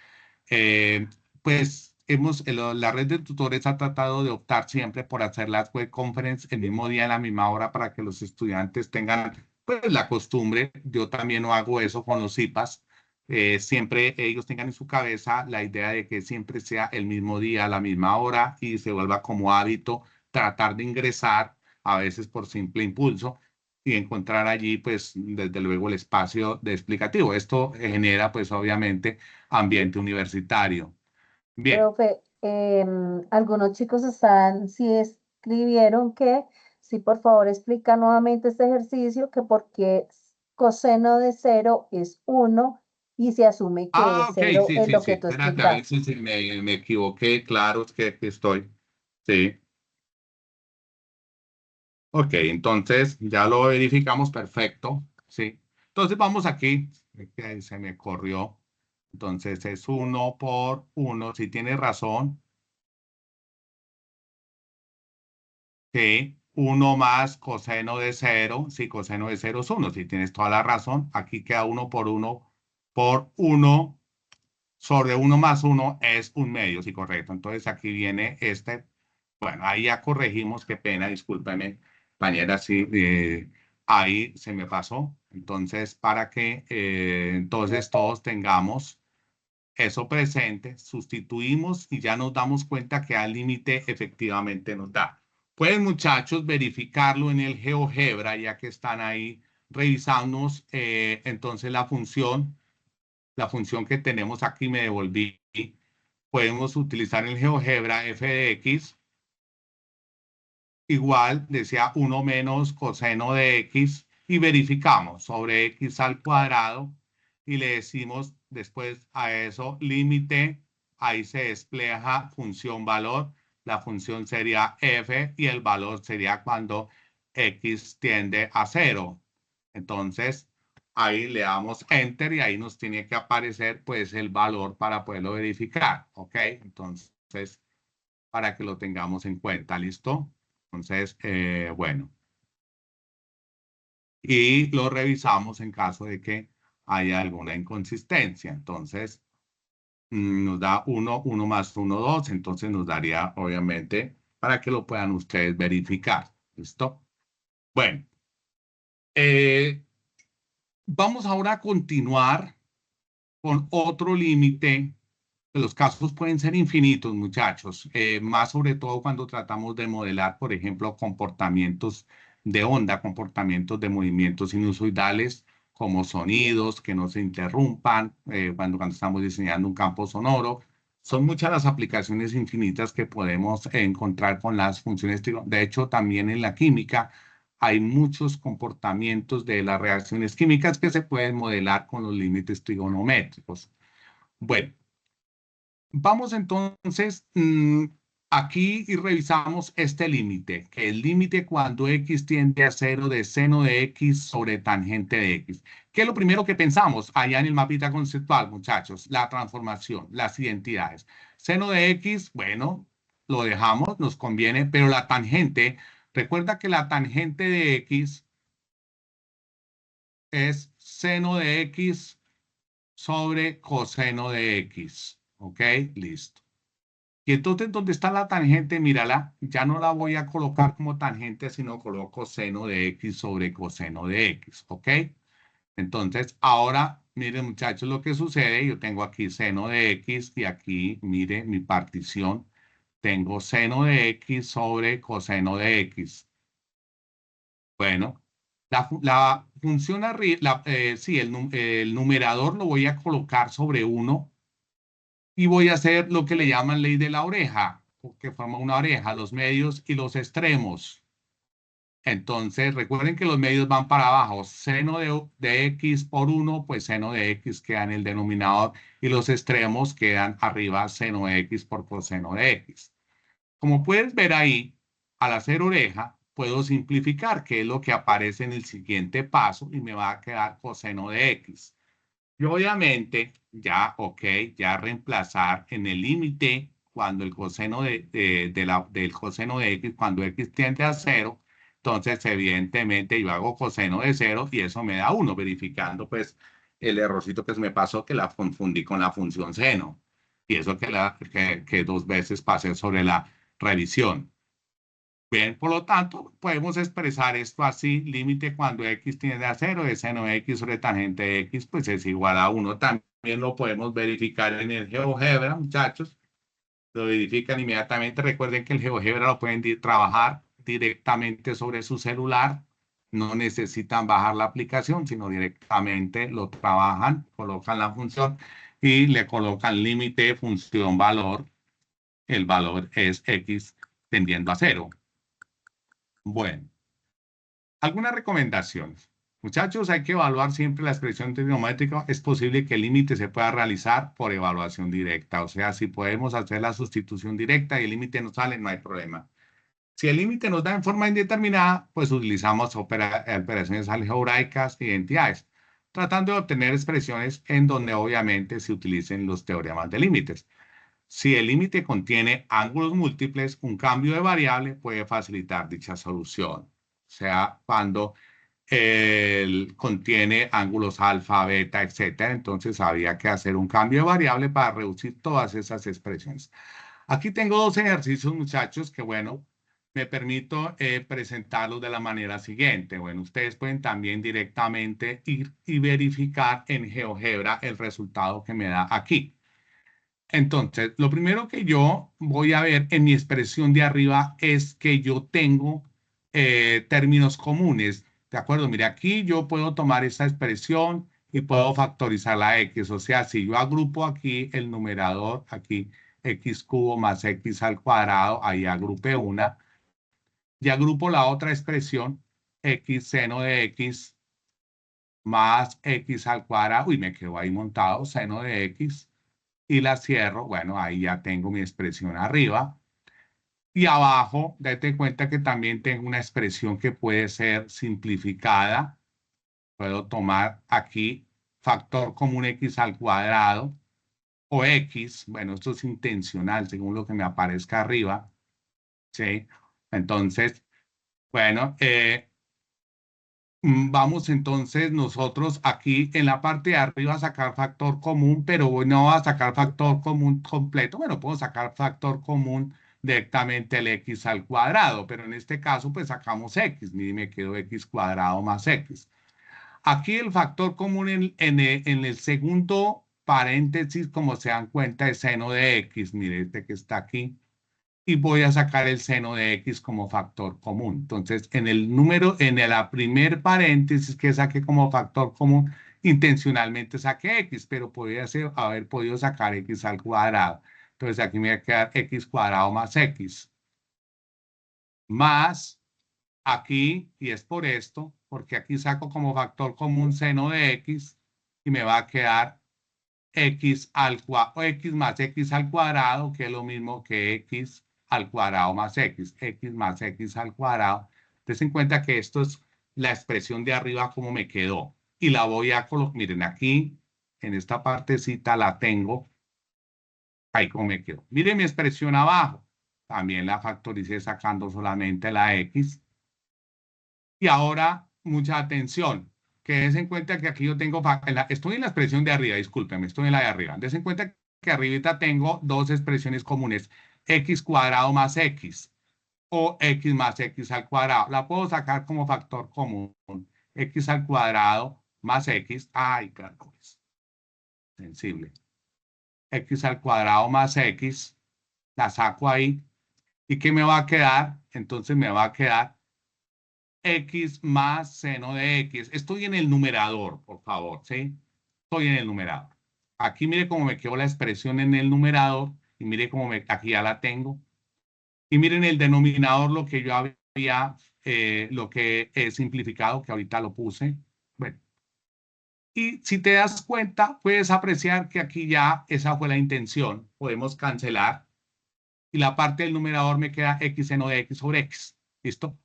Eh, pues la red de tutores ha tratado de optar siempre por hacer las web conference el mismo día, en la misma hora, para que los estudiantes tengan pues la costumbre. Yo también no hago eso con los CIPAS. Siempre ellos tengan en su cabeza la idea de que siempre sea el mismo día, a la misma hora y se vuelva como hábito tratar de ingresar, a veces por simple impulso, y encontrar allí, pues, desde luego el espacio de explicativo. Esto genera, pues, obviamente, ambiente universitario. Bien. Profe, algunos chicos sí escribieron que, sí, por favor, explica nuevamente este ejercicio, que porque coseno de 0 es 1 y se asume que Ah, es ok, 0 sí, en sí, lo sí. que tú Espérate, a ver explicaste. si me equivoqué. Claro, es que aquí estoy. Sí. Ok, entonces ya lo verificamos perfecto. Sí. Entonces vamos aquí. Es que se me corrió. Entonces es 1 por 1. Si tiene razón. Sí. 1 más coseno de 0. Si coseno de 0 es 1. Si tienes toda la razón. Aquí queda 1 por 1 por 1 sobre 1 más 1 es 1/2. Sí, correcto. Entonces aquí viene este. Bueno, ahí ya corregimos, qué pena, discúlpeme, compañera, sí, ahí se me pasó. Entonces, para que entonces todos tengamos eso presente, sustituimos y ya nos damos cuenta que al límite efectivamente nos da. Pueden, muchachos, verificarlo en el GeoGebra, ya que están ahí revisándonos entonces la función que tenemos aquí, me devolví. Podemos utilizar el GeoGebra f de x igual, decía 1 menos coseno de x, y verificamos sobre x al cuadrado y le decimos después a eso límite, ahí se despeja función valor, la función sería f y el valor sería cuando x tiende a 0. Entonces, ahí le damos enter y ahí nos tiene que aparecer pues el valor para poderlo verificar, ¿ok? Entonces, para que lo tengamos en cuenta, ¿listo? Entonces, bueno, y lo revisamos en caso de que haya alguna inconsistencia. Entonces, nos da 1, 1 más 1, 2. Entonces, nos daría, obviamente, para que lo puedan ustedes verificar. ¿Listo? Bueno, eh, vamos ahora a continuar con otro límite. Los casos pueden ser infinitos, muchachos, más sobre todo cuando tratamos de modelar, por ejemplo, comportamientos de onda, comportamientos de movimientos sinusoidales, como sonidos que no se interrumpan, cuando estamos diseñando un campo sonoro. Son muchas las aplicaciones infinitas que podemos encontrar con las funciones. De hecho, también en la química hay muchos comportamientos de las reacciones químicas que se pueden modelar con los límites trigonométricos. Bueno. Vamos entonces aquí y revisamos este límite, que el límite cuando x tiende a 0 de seno de x sobre tangente de x. ¿Qué es lo primero que pensamos allá en el mapita conceptual, muchachos? La transformación, las identidades. Seno de x, bueno, lo dejamos, nos conviene, pero la tangente, recuerda que la tangente de x es seno de x sobre coseno de x. ¿Ok? Listo. Y entonces, ¿dónde está la tangente? Mírala, ya no la voy a colocar como tangente, sino coloco seno de x sobre coseno de x, ¿ok? Entonces, ahora, miren muchachos lo que sucede. Yo tengo aquí seno de x y aquí, mire mi partición. Tengo seno de x sobre coseno de x. Bueno, la función arriba, sí, el numerador lo voy a colocar sobre 1 y voy a hacer lo que le llaman ley de la oreja, que forma una oreja, los medios y los extremos. Entonces, recuerden que los medios van para abajo. Seno de x por 1, pues seno de x queda en el denominador y los extremos quedan arriba, seno de x por coseno de x. Como puedes ver ahí, al hacer oreja, puedo simplificar, que es lo que aparece en el siguiente paso, y me va a quedar coseno de x. Y obviamente, ya, ok, ya reemplazar en el límite cuando el coseno del coseno de x, cuando x tiende a 0, entonces evidentemente yo hago coseno de 0 y eso me da 1, verificando pues el errorcito que se me pasó, que la confundí con la función seno. Y eso que 2 veces pasé sobre la revisión. Bien, por lo tanto, podemos expresar esto así: límite cuando x tiende a 0 de seno de x sobre tangente de x, pues es igual a 1. También lo podemos verificar en el GeoGebra, muchachos. Lo verifican inmediatamente. Recuerden que el GeoGebra lo pueden trabajar directamente sobre su celular. No necesitan bajar la aplicación, sino directamente lo trabajan, colocan la función y le colocan límite, función, valor. El valor es x tendiendo a 0. Bueno. Algunas recomendaciones. Muchachos, hay que evaluar siempre la expresión trigonométrica. Es posible que el límite se pueda realizar por evaluación directa. O sea, si podemos hacer la sustitución directa y el límite no sale, no hay problema. Si el límite nos da en forma indeterminada, pues utilizamos operaciones algebraicas, identidades, tratando de obtener expresiones en donde obviamente se utilicen los teoremas de límites. Si el límite contiene ángulos múltiples, un cambio de variable puede facilitar dicha solución. O sea, cuando contiene ángulos alfa, beta, etcétera, entonces había que hacer un cambio de variable para reducir todas esas expresiones. Aquí tengo 2 ejercicios, muchachos, que bueno, me permito presentarlos de la manera siguiente. Bueno, ustedes pueden también directamente ir y verificar en GeoGebra el resultado que me da aquí. Entonces, lo primero que yo voy a ver en mi expresión de arriba es que yo tengo términos comunes. ¿De acuerdo? Mire, aquí yo puedo tomar esta expresión y puedo factorizar la x. O sea, si yo agrupo aquí el numerador, aquí x cubo más x al cuadrado, ahí agrupé una. Y agrupo la otra expresión, x seno de x más x al cuadrado. Uy, me quedo ahí montado, seno de x. Y la cierro. Bueno, ahí ya tengo mi expresión arriba. Y abajo, date cuenta que también tengo una expresión que puede ser simplificada. Puedo tomar aquí factor común x al cuadrado o x. Bueno, esto es intencional según lo que me aparezca arriba. ¿Sí? Entonces, bueno, vamos entonces nosotros aquí en la parte de arriba a sacar factor común, pero no a sacar factor común completo. Bueno, puedo sacar factor común directamente el x al cuadrado, pero en este caso pues sacamos x. Y me quedó x cuadrado más x. Aquí el factor común en el segundo paréntesis, como se dan cuenta, es seno de x. Mire este que está aquí. Y voy a sacar el seno de x como factor común. Entonces, en el número, en la primer paréntesis que saqué como factor común, intencionalmente saqué x, pero podría haber podido sacar x al cuadrado. Entonces, aquí me va a quedar x cuadrado más x. Más aquí, y es por esto, porque aquí saco como factor común seno de x, y me va a quedar x más x al cuadrado, que es lo mismo que x al cuadrado más x más x al cuadrado. Ten en cuenta que esto es la expresión de arriba como me quedó. Y la voy a colocar, miren aquí, en esta partecita la tengo, ahí como me quedó. Miren mi expresión abajo, también la factoricé sacando solamente la x. Y ahora, mucha atención, que des en cuenta que aquí yo tengo, estoy en la expresión de arriba, discúlpenme, estoy en la de arriba. Des en cuenta que arribita tengo dos expresiones comunes, x cuadrado más x o x más x al cuadrado. La puedo sacar como factor común, x al cuadrado más x, ay, claro, sensible, x al cuadrado más x, la saco ahí, ¿y qué me va a quedar? Entonces me va a quedar x más seno de x. Estoy en el numerador, por favor, ¿sí? Estoy en el numerador. Aquí mire cómo me quedó la expresión en el numerador y mire cómo aquí ya la tengo. Y miren el denominador, lo que yo había, lo que he simplificado, que ahorita lo puse. Bueno. Y si te das cuenta, puedes apreciar que aquí ya esa fue la intención. Podemos cancelar. Y la parte del numerador me queda x seno de x sobre x. ¿Listo?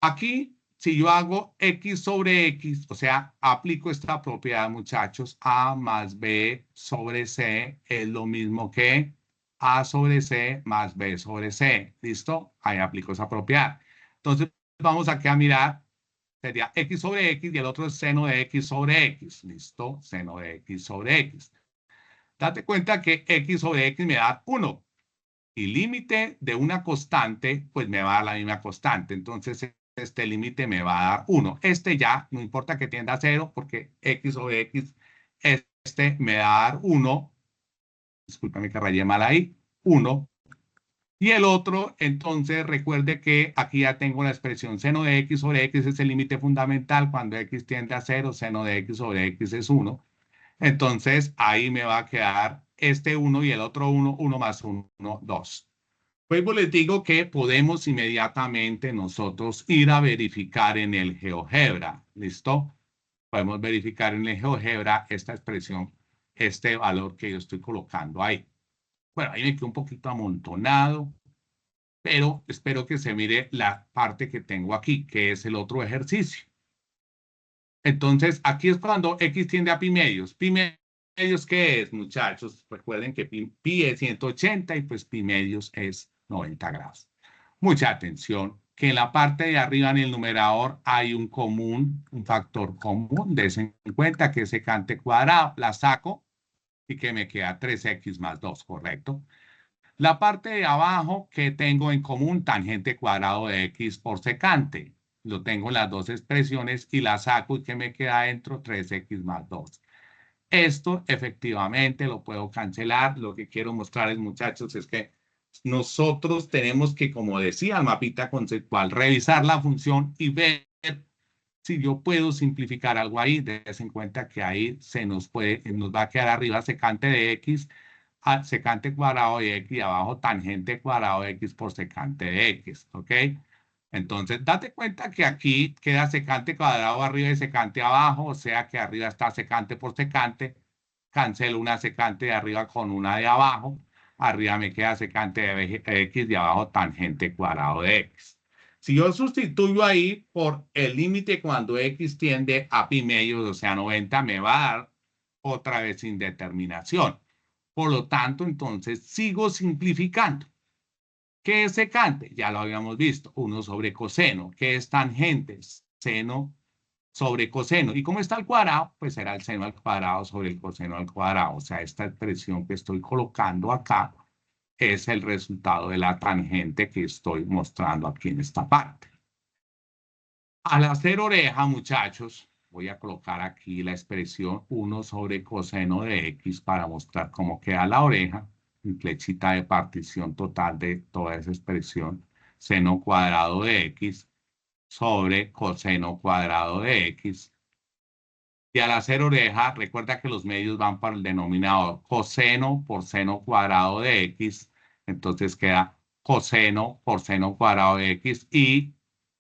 Aquí, si yo hago x sobre x, o sea, aplico esta propiedad, muchachos, a más b sobre c es lo mismo que a sobre c más b sobre c. ¿Listo? Ahí aplico esa propiedad. Entonces, vamos aquí a mirar, sería x sobre x y el otro es seno de x sobre x. ¿Listo? Seno de x sobre x. Date cuenta que x sobre x me da 1. Y límite de una constante, pues me va a dar la misma constante. Entonces, este límite me va a dar 1. Este ya, no importa que tienda a 0, porque x sobre x, este me va a dar 1. Discúlpame que rayé mal ahí. 1. Y el otro, entonces, recuerde que aquí ya tengo la expresión seno de x sobre x es el límite fundamental. Cuando x tiende a 0, seno de x sobre x es 1. Entonces, ahí me va a quedar este 1 y el otro 1, 1 más 1, 2. Luego les digo que podemos inmediatamente nosotros ir a verificar en el GeoGebra. ¿Listo? Podemos verificar en el GeoGebra esta expresión, este valor que yo estoy colocando ahí. Bueno, ahí me quedó un poquito amontonado, pero espero que se mire la parte que tengo aquí, que es el otro ejercicio. Entonces, aquí es cuando x tiende a pi medios. Pi medios, ¿qué es, muchachos? Recuerden que pi es 180 y pues pi medios es 90 grados. Mucha atención, que en la parte de arriba en el numerador hay un común, un factor común. Desen en cuenta que ese secante cuadrado la saco y que me queda 3x más 2, ¿correcto? La parte de abajo que tengo en común, tangente cuadrado de x por secante. Lo tengo en las dos expresiones y la saco y que me queda dentro 3x más 2. Esto efectivamente lo puedo cancelar. Lo que quiero mostrarles, muchachos, es que nosotros tenemos que, como decía el mapita conceptual, revisar la función y ver si yo puedo simplificar algo ahí. Des en cuenta que ahí nos va a quedar arriba secante de x, secante cuadrado de x y abajo tangente cuadrado de x por secante de x, ¿ok? Entonces, date cuenta que aquí queda secante cuadrado arriba y secante abajo, o sea que arriba está secante por secante, cancelo una secante de arriba con una de abajo, arriba me queda secante de x y abajo tangente cuadrado de x. Si yo sustituyo ahí por el límite cuando x tiende a pi medios, o sea 90, me va a dar otra vez indeterminación. Por lo tanto, entonces sigo simplificando. ¿Qué es secante? Ya lo habíamos visto, 1 sobre coseno. ¿Qué es tangente? Seno sobre coseno. ¿Y cómo está el cuadrado? Pues será el seno al cuadrado sobre el coseno al cuadrado. O sea, esta expresión que estoy colocando acá es el resultado de la tangente que estoy mostrando aquí en esta parte. Al hacer oreja, muchachos, voy a colocar aquí la expresión 1 sobre coseno de x para mostrar cómo queda la oreja. En flechita de partición total de toda esa expresión. Seno cuadrado de x sobre coseno cuadrado de x. Y al hacer oreja, recuerda que los medios van para el denominador. Coseno por seno cuadrado de x. Entonces queda coseno por seno cuadrado de x y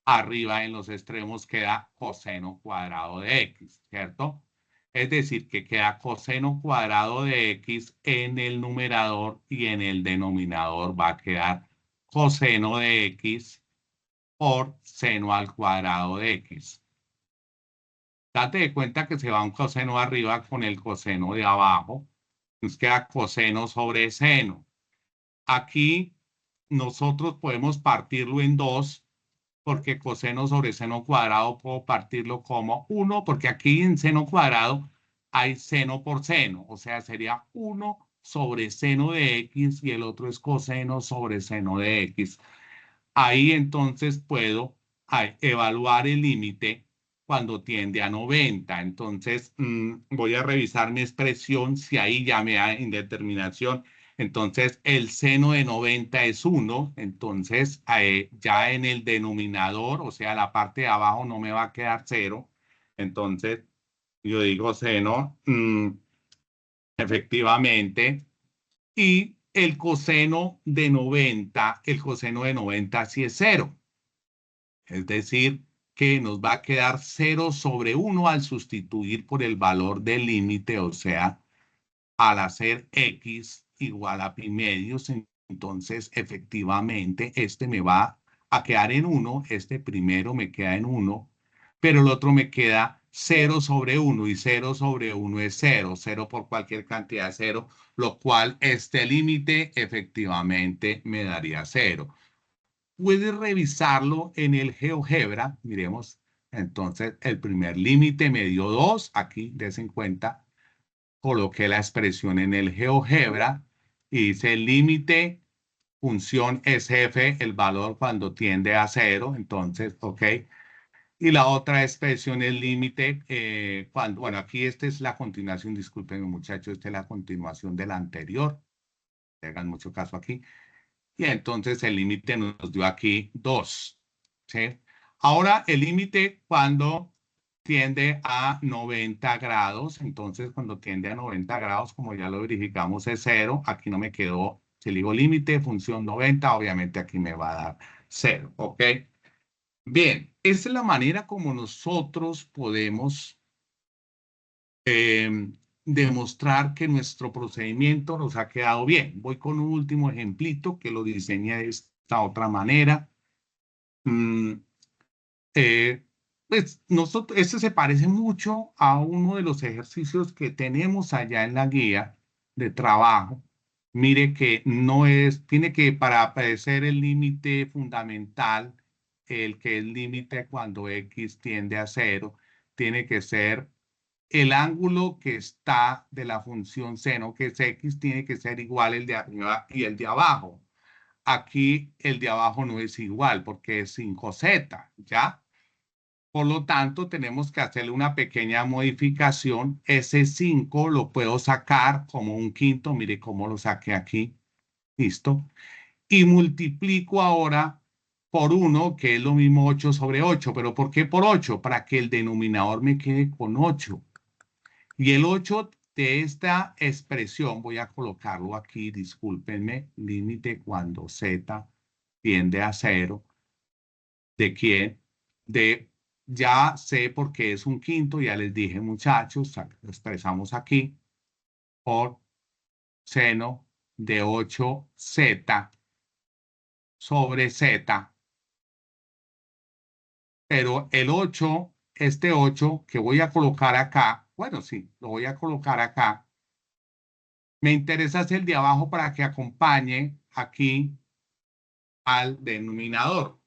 arriba en los extremos queda coseno cuadrado de x, ¿cierto? Es decir, que queda coseno cuadrado de x en el numerador y en el denominador va a quedar coseno de x por seno al cuadrado de x. Date de cuenta que se va un coseno arriba con el coseno de abajo. Nos queda coseno sobre seno. Aquí nosotros podemos partirlo en dos, porque coseno sobre seno cuadrado puedo partirlo como 1, porque aquí en seno cuadrado hay seno por seno, o sea, sería 1 sobre seno de x y el otro es coseno sobre seno de x. Ahí entonces puedo evaluar el límite cuando tiende a 90. Entonces, voy a revisar mi expresión si ahí ya me da indeterminación. Entonces, el seno de 90 es 1. Entonces, ya en el denominador, o sea, la parte de abajo no me va a quedar 0. Entonces, yo digo seno, efectivamente. Y el coseno de 90 sí es 0. Es decir, que nos va a quedar 0 sobre 1 al sustituir por el valor del límite, o sea, al hacer x igual a pi medios, entonces efectivamente este me va a quedar en 1, este primero me queda en 1, pero el otro me queda 0 sobre 1 y 0 sobre 1 es 0, 0 por cualquier cantidad de 0, lo cual este límite efectivamente me daría 0. Puedes revisarlo en el GeoGebra, miremos, entonces el primer límite me dio 2, aquí des en cuenta, coloqué la expresión en el GeoGebra y dice límite función SF, el valor cuando tiende a 0, entonces, ok. Y la otra expresión es límite cuando, bueno, aquí esta es la continuación, discúlpenme muchachos, esta es la continuación de la anterior, hagan mucho caso aquí. Y entonces el límite nos dio aquí 2, ¿sí? Ahora el límite cuando tiende a 90 grados, entonces cuando tiende a 90 grados, como ya lo verificamos, es 0. Aquí no me quedó, si le digo límite, función 90, obviamente aquí me va a dar 0, ¿ok? Bien, esa es la manera como nosotros podemos demostrar que nuestro procedimiento nos ha quedado bien. Voy con un último ejemplito que lo diseñé de esta otra manera. Pues este se parece mucho a uno de los ejercicios que tenemos allá en la guía de trabajo. Mire que no es, tiene que para aparecer el límite fundamental, el que es límite cuando x tiende a 0, tiene que ser el ángulo que está de la función seno, que es x, tiene que ser igual el de arriba y el de abajo. Aquí el de abajo no es igual porque es 5z, ¿ya? Por lo tanto, tenemos que hacerle una pequeña modificación. Ese 5 lo puedo sacar como un quinto. Mire cómo lo saqué aquí. Listo. Y multiplico ahora por 1, que es lo mismo 8 sobre 8. ¿Pero por qué por 8? Para que el denominador me quede con 8. Y el 8 de esta expresión, voy a colocarlo aquí, discúlpenme, límite cuando z tiende a 0. ¿De quién? De, ya sé por qué es un quinto, ya les dije muchachos, lo expresamos aquí, por seno de 8z sobre z. Pero el 8, este 8 que voy a colocar acá, bueno, sí, lo voy a colocar acá. Me interesa hacer el de abajo para que acompañe aquí al denominador.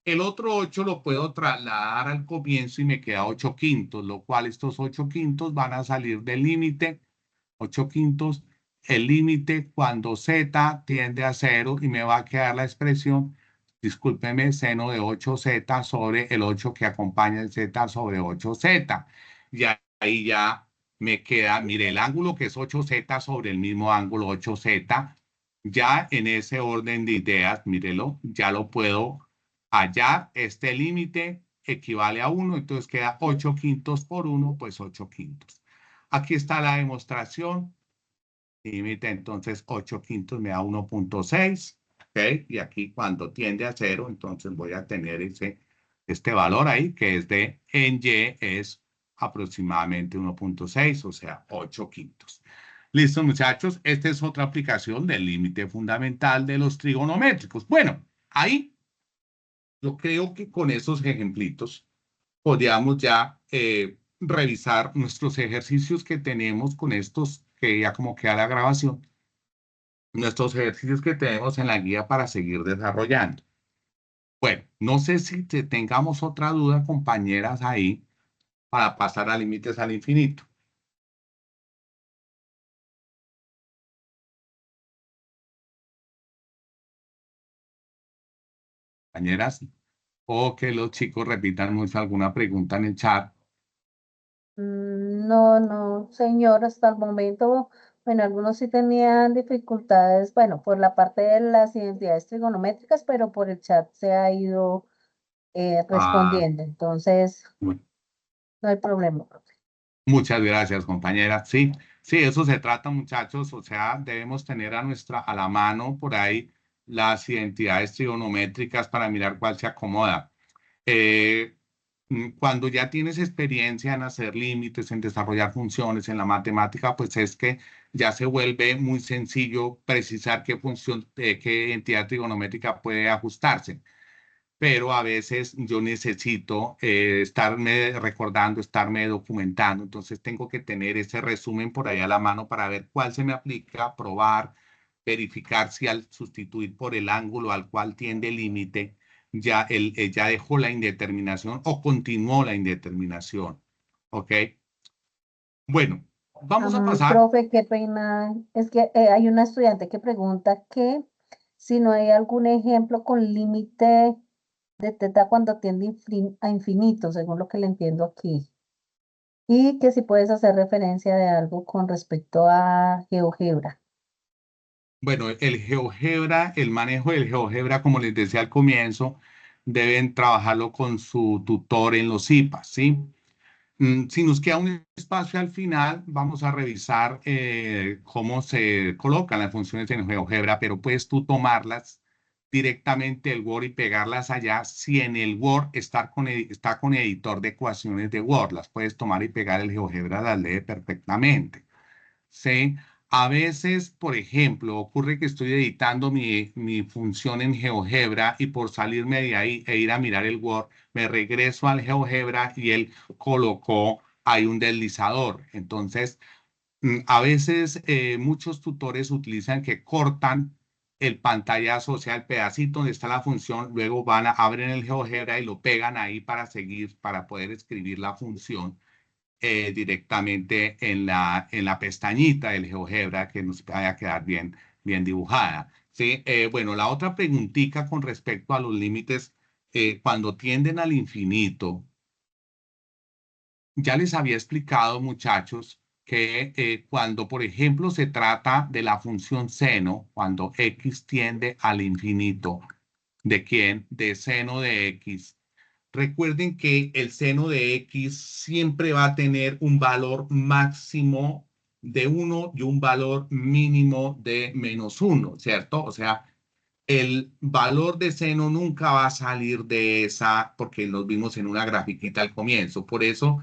El otro 8 lo puedo trasladar al comienzo y me queda 8 quintos, lo cual estos 8 quintos van a salir del límite. 8 quintos, el límite cuando z tiende a 0 y me va a quedar la expresión, discúlpeme, seno de 8z sobre el 8 que acompaña el z sobre 8z. Y ahí ya me queda, mire, el ángulo que es 8z sobre el mismo ángulo 8z. Ya en ese orden de ideas, mírelo, ya lo puedo hallar. Este límite equivale a 1, entonces queda 8 quintos por 1, pues 8 quintos. Aquí está la demostración. Límite entonces 8 quintos me da 1.6. ¿Ok? Y aquí cuando tiende a 0, entonces voy a tener este valor ahí que es de en y es aproximadamente 1.6, o sea, 8 quintos. Listo, muchachos. Esta es otra aplicación del límite fundamental de los trigonométricos. Bueno, ahí yo creo que con esos ejemplitos podríamos ya revisar nuestros ejercicios que tenemos con estos, que ya como queda la grabación, nuestros ejercicios que tenemos en la guía para seguir desarrollando. Bueno, no sé si tengamos otra duda, compañeras, ahí para pasar a límites al infinito. Compañeras, o que los chicos repitan mucho alguna pregunta en el chat. No, no, señor, hasta el momento, bueno, algunos sí tenían dificultades, bueno, por la parte de las identidades trigonométricas, pero por el chat se ha ido Ah, respondiendo, entonces bueno. no hay problema, profe. Muchas gracias, compañera. Sí, sí, eso se trata, muchachos. O sea, debemos tener a la mano por ahí las identidades trigonométricas para mirar cuál se acomoda. Eh, Cuando ya tienes experiencia en hacer límites, en desarrollar funciones en la matemática, pues es que ya se vuelve muy sencillo precisar qué función, qué entidad trigonométrica puede ajustarse, pero a veces yo necesito estarme recordando, estarme documentando, entonces tengo que tener ese resumen por ahí a la mano para ver cuál se me aplica, probar, verificar si al sustituir por el ángulo al cual tiende el límite, ya dejó la indeterminación o continuó la indeterminación. ¿Ok? Bueno, vamos a pasar. Profe, qué pena, es que hay una estudiante que pregunta que si no hay algún ejemplo con límite de teta cuando tiende a infinito, según lo que le entiendo aquí. Y que si puedes hacer referencia de algo con respecto a GeoGebra. Bueno, el GeoGebra, el manejo del GeoGebra, como les decía al comienzo, deben trabajarlo con su tutor en los IPAs, ¿sí? Si nos queda un espacio al final, vamos a revisar cómo se colocan las funciones en GeoGebra, pero puedes tú tomarlas directamente del Word y pegarlas allá. Si en el Word está con editor de ecuaciones de Word, las puedes tomar y pegar el GeoGebra, las lee perfectamente. ¿Sí? A veces, por ejemplo, ocurre que estoy editando mi función en GeoGebra y por salirme de ahí e ir a mirar el Word, me regreso al GeoGebra y él colocó ahí un deslizador. Entonces, a veces muchos tutores utilizan que cortan el pantallazo, o sea, el pedacito donde está la función, luego abren el GeoGebra y lo pegan ahí para seguir, para poder escribir la función directamente en la pestañita del GeoGebra que nos vaya a quedar bien, bien dibujada. ¿Sí? Bueno, la otra preguntita con respecto a los límites, cuando tienden al infinito, ya les había explicado, muchachos, que cuando, por ejemplo, se trata de la función seno, cuando x tiende al infinito, ¿de quién? De seno de x. Recuerden que el seno de x siempre va a tener un valor máximo de 1 y un valor mínimo de -1, ¿cierto? O sea, el valor de seno nunca va a salir de esa, porque nos vimos en una grafiquita al comienzo. Por eso,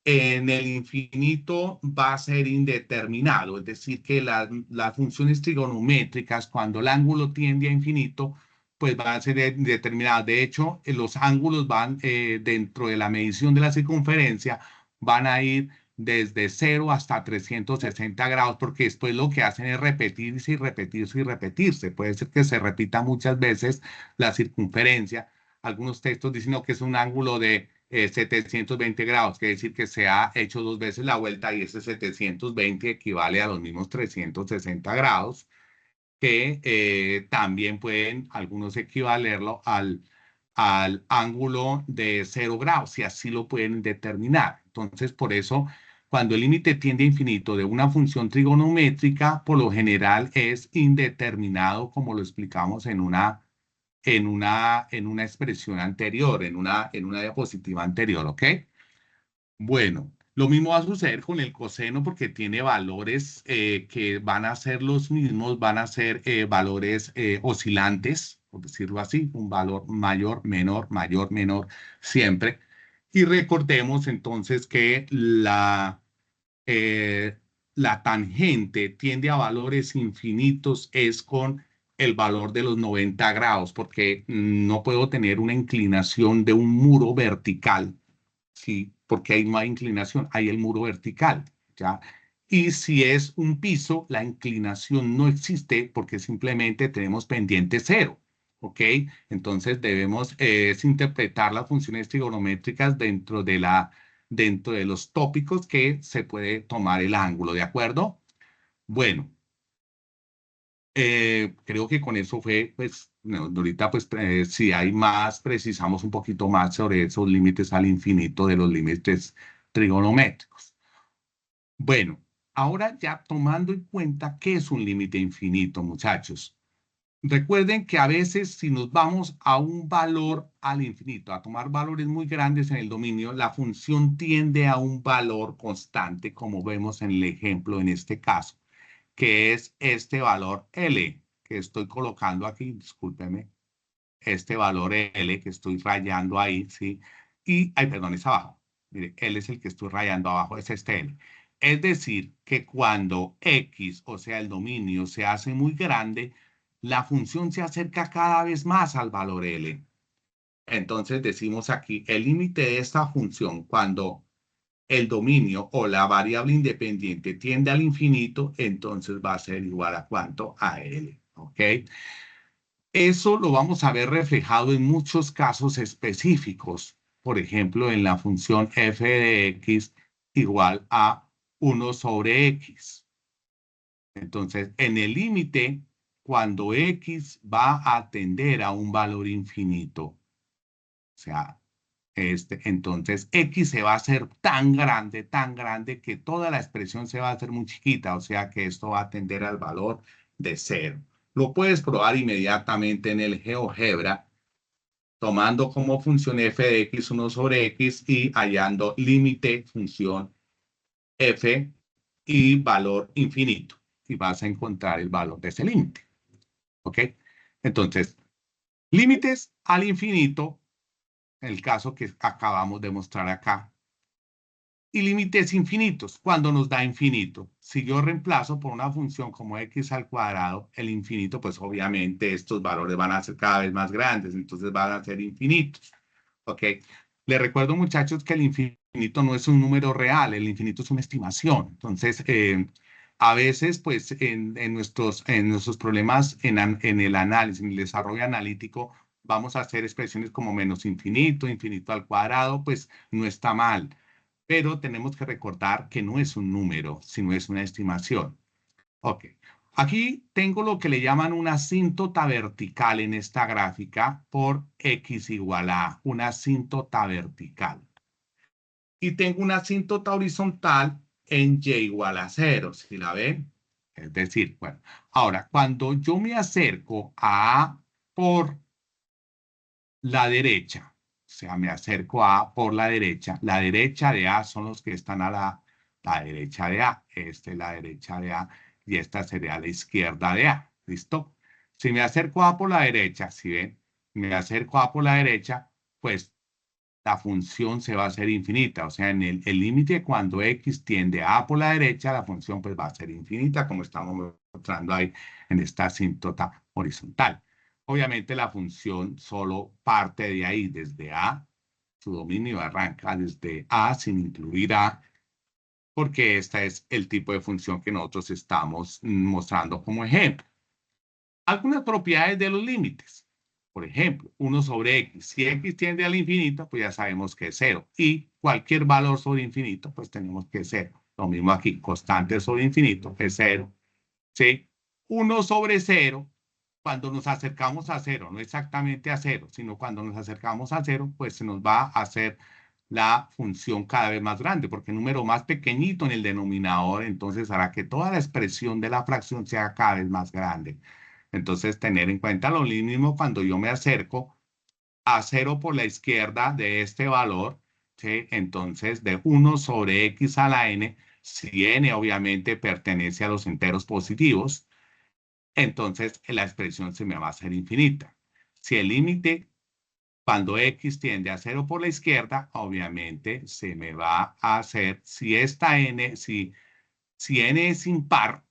en el infinito va a ser indeterminado, es decir, que las funciones trigonométricas, cuando el ángulo tiende a infinito, pues van a ser indeterminadas. De hecho, los ángulos van dentro de la medición de la circunferencia, van a ir desde 0 hasta 360 grados, porque esto es lo que hacen es repetirse y repetirse y repetirse. Puede ser que se repita muchas veces la circunferencia. Algunos textos dicen no, que es un ángulo de 720 grados, quiere decir que se ha hecho dos veces la vuelta y ese 720 equivale a los mismos 360 grados, que también pueden algunos equivalerlo al ángulo de 0 grados, si así lo pueden determinar. Entonces, por eso, cuando el límite tiende a infinito de una función trigonométrica, por lo general es indeterminado, como lo explicamos en una expresión anterior, en una diapositiva anterior, ¿ok? Bueno, lo mismo va a suceder con el coseno porque tiene valores que van a ser los mismos, van a ser valores oscilantes, por decirlo así, un valor mayor, menor, siempre. Y recordemos entonces que eh, la tangente tiende a valores infinitos es con el valor de los 90 grados, porque no puedo tener una inclinación de un muro vertical, ¿sí? Porque ahí no hay inclinación, hay el muro vertical, ¿ya? Y si es un piso, la inclinación no existe porque simplemente tenemos pendiente cero, ¿ok? Entonces debemos interpretar las funciones trigonométricas dentro de los tópicos que se puede tomar el ángulo, ¿de acuerdo? Bueno, creo que con eso fue, pues, no, ahorita, pues, si hay más, precisamos un poquito más sobre esos límites al infinito de los límites trigonométricos. Bueno, ahora ya tomando en cuenta qué es un límite infinito, muchachos. Recuerden que a veces si nos vamos a un valor al infinito, a tomar valores muy grandes en el dominio, la función tiende a un valor constante, como vemos en el ejemplo en este caso, que es este valor L que estoy colocando aquí, discúlpeme, este valor L que estoy rayando ahí, ¿sí? Y, ay, perdón, es abajo. Mire, L es el que estoy rayando abajo, es este L. Es decir, que cuando X, o sea, el dominio, se hace muy grande, la función se acerca cada vez más al valor L. Entonces decimos aquí, el límite de esta función, cuando el dominio o la variable independiente tiende al infinito, entonces va a ser igual a ¿cuánto? A L, ¿ok? Eso lo vamos a ver reflejado en muchos casos específicos. Por ejemplo, en la función f de x igual a 1 sobre x. Entonces, en el límite, cuando x va a tender a un valor infinito, o sea, entonces X se va a hacer tan grande, que toda la expresión se va a hacer muy chiquita, o sea que esto va a tender al valor de cero. Lo puedes probar inmediatamente en el GeoGebra, tomando como función f de x 1 sobre x y hallando límite función f y valor infinito. Y vas a encontrar el valor de ese límite. ¿Ok? Entonces, límites al infinito, el caso que acabamos de mostrar acá, y límites infinitos, cuando nos da infinito. Si yo reemplazo por una función como x al cuadrado, el infinito, pues obviamente estos valores van a ser cada vez más grandes, entonces van a ser infinitos. ¿Ok? Les recuerdo, muchachos, que el infinito no es un número real, el infinito es una estimación. Entonces, a veces, pues, en nuestros problemas en el análisis, en el desarrollo analítico, vamos a hacer expresiones como menos infinito, infinito al cuadrado, pues no está mal, pero tenemos que recordar que no es un número, sino es una estimación. Ok. Aquí tengo lo que le llaman una asíntota vertical en esta gráfica por x igual a una asíntota vertical. Y tengo una asíntota horizontal en y igual a 0, ¿sí la ven? Es decir, bueno, ahora, cuando yo me acerco a A por la derecha, o sea, me acerco a A por la derecha de A son los que están a la derecha de A, esta es la derecha de A y esta sería la izquierda de A, ¿listo? Si me acerco a A por la derecha, si ven, me acerco a A por la derecha, pues la función se va a hacer infinita, o sea, en el límite cuando x tiende a A por la derecha, la función pues va a ser infinita, como estamos mostrando ahí en esta asíntota horizontal. Obviamente la función solo parte de ahí, desde A, su dominio arranca desde A sin incluir A, porque este es el tipo de función que nosotros estamos mostrando como ejemplo. Algunas propiedades de los límites. Por ejemplo, 1 sobre x. Si x tiende al infinito, pues ya sabemos que es 0. Y cualquier valor sobre infinito, pues tenemos que es 0. Lo mismo aquí, constante sobre infinito es 0. ¿Sí? 1 sobre 0, cuando nos acercamos a 0, no exactamente a 0, sino cuando nos acercamos a 0, pues se nos va a hacer la función cada vez más grande, porque el número más pequeñito en el denominador, entonces hará que toda la expresión de la fracción sea cada vez más grande. Entonces, tener en cuenta lo mismo cuando yo me acerco a 0 por la izquierda de este valor, ¿sí? Entonces, de 1 sobre x a la n, si n obviamente pertenece a los enteros positivos, entonces la expresión se me va a hacer infinita. Si el límite, cuando x tiende a 0 por la izquierda, obviamente se me va a hacer, si esta n, si n es impar,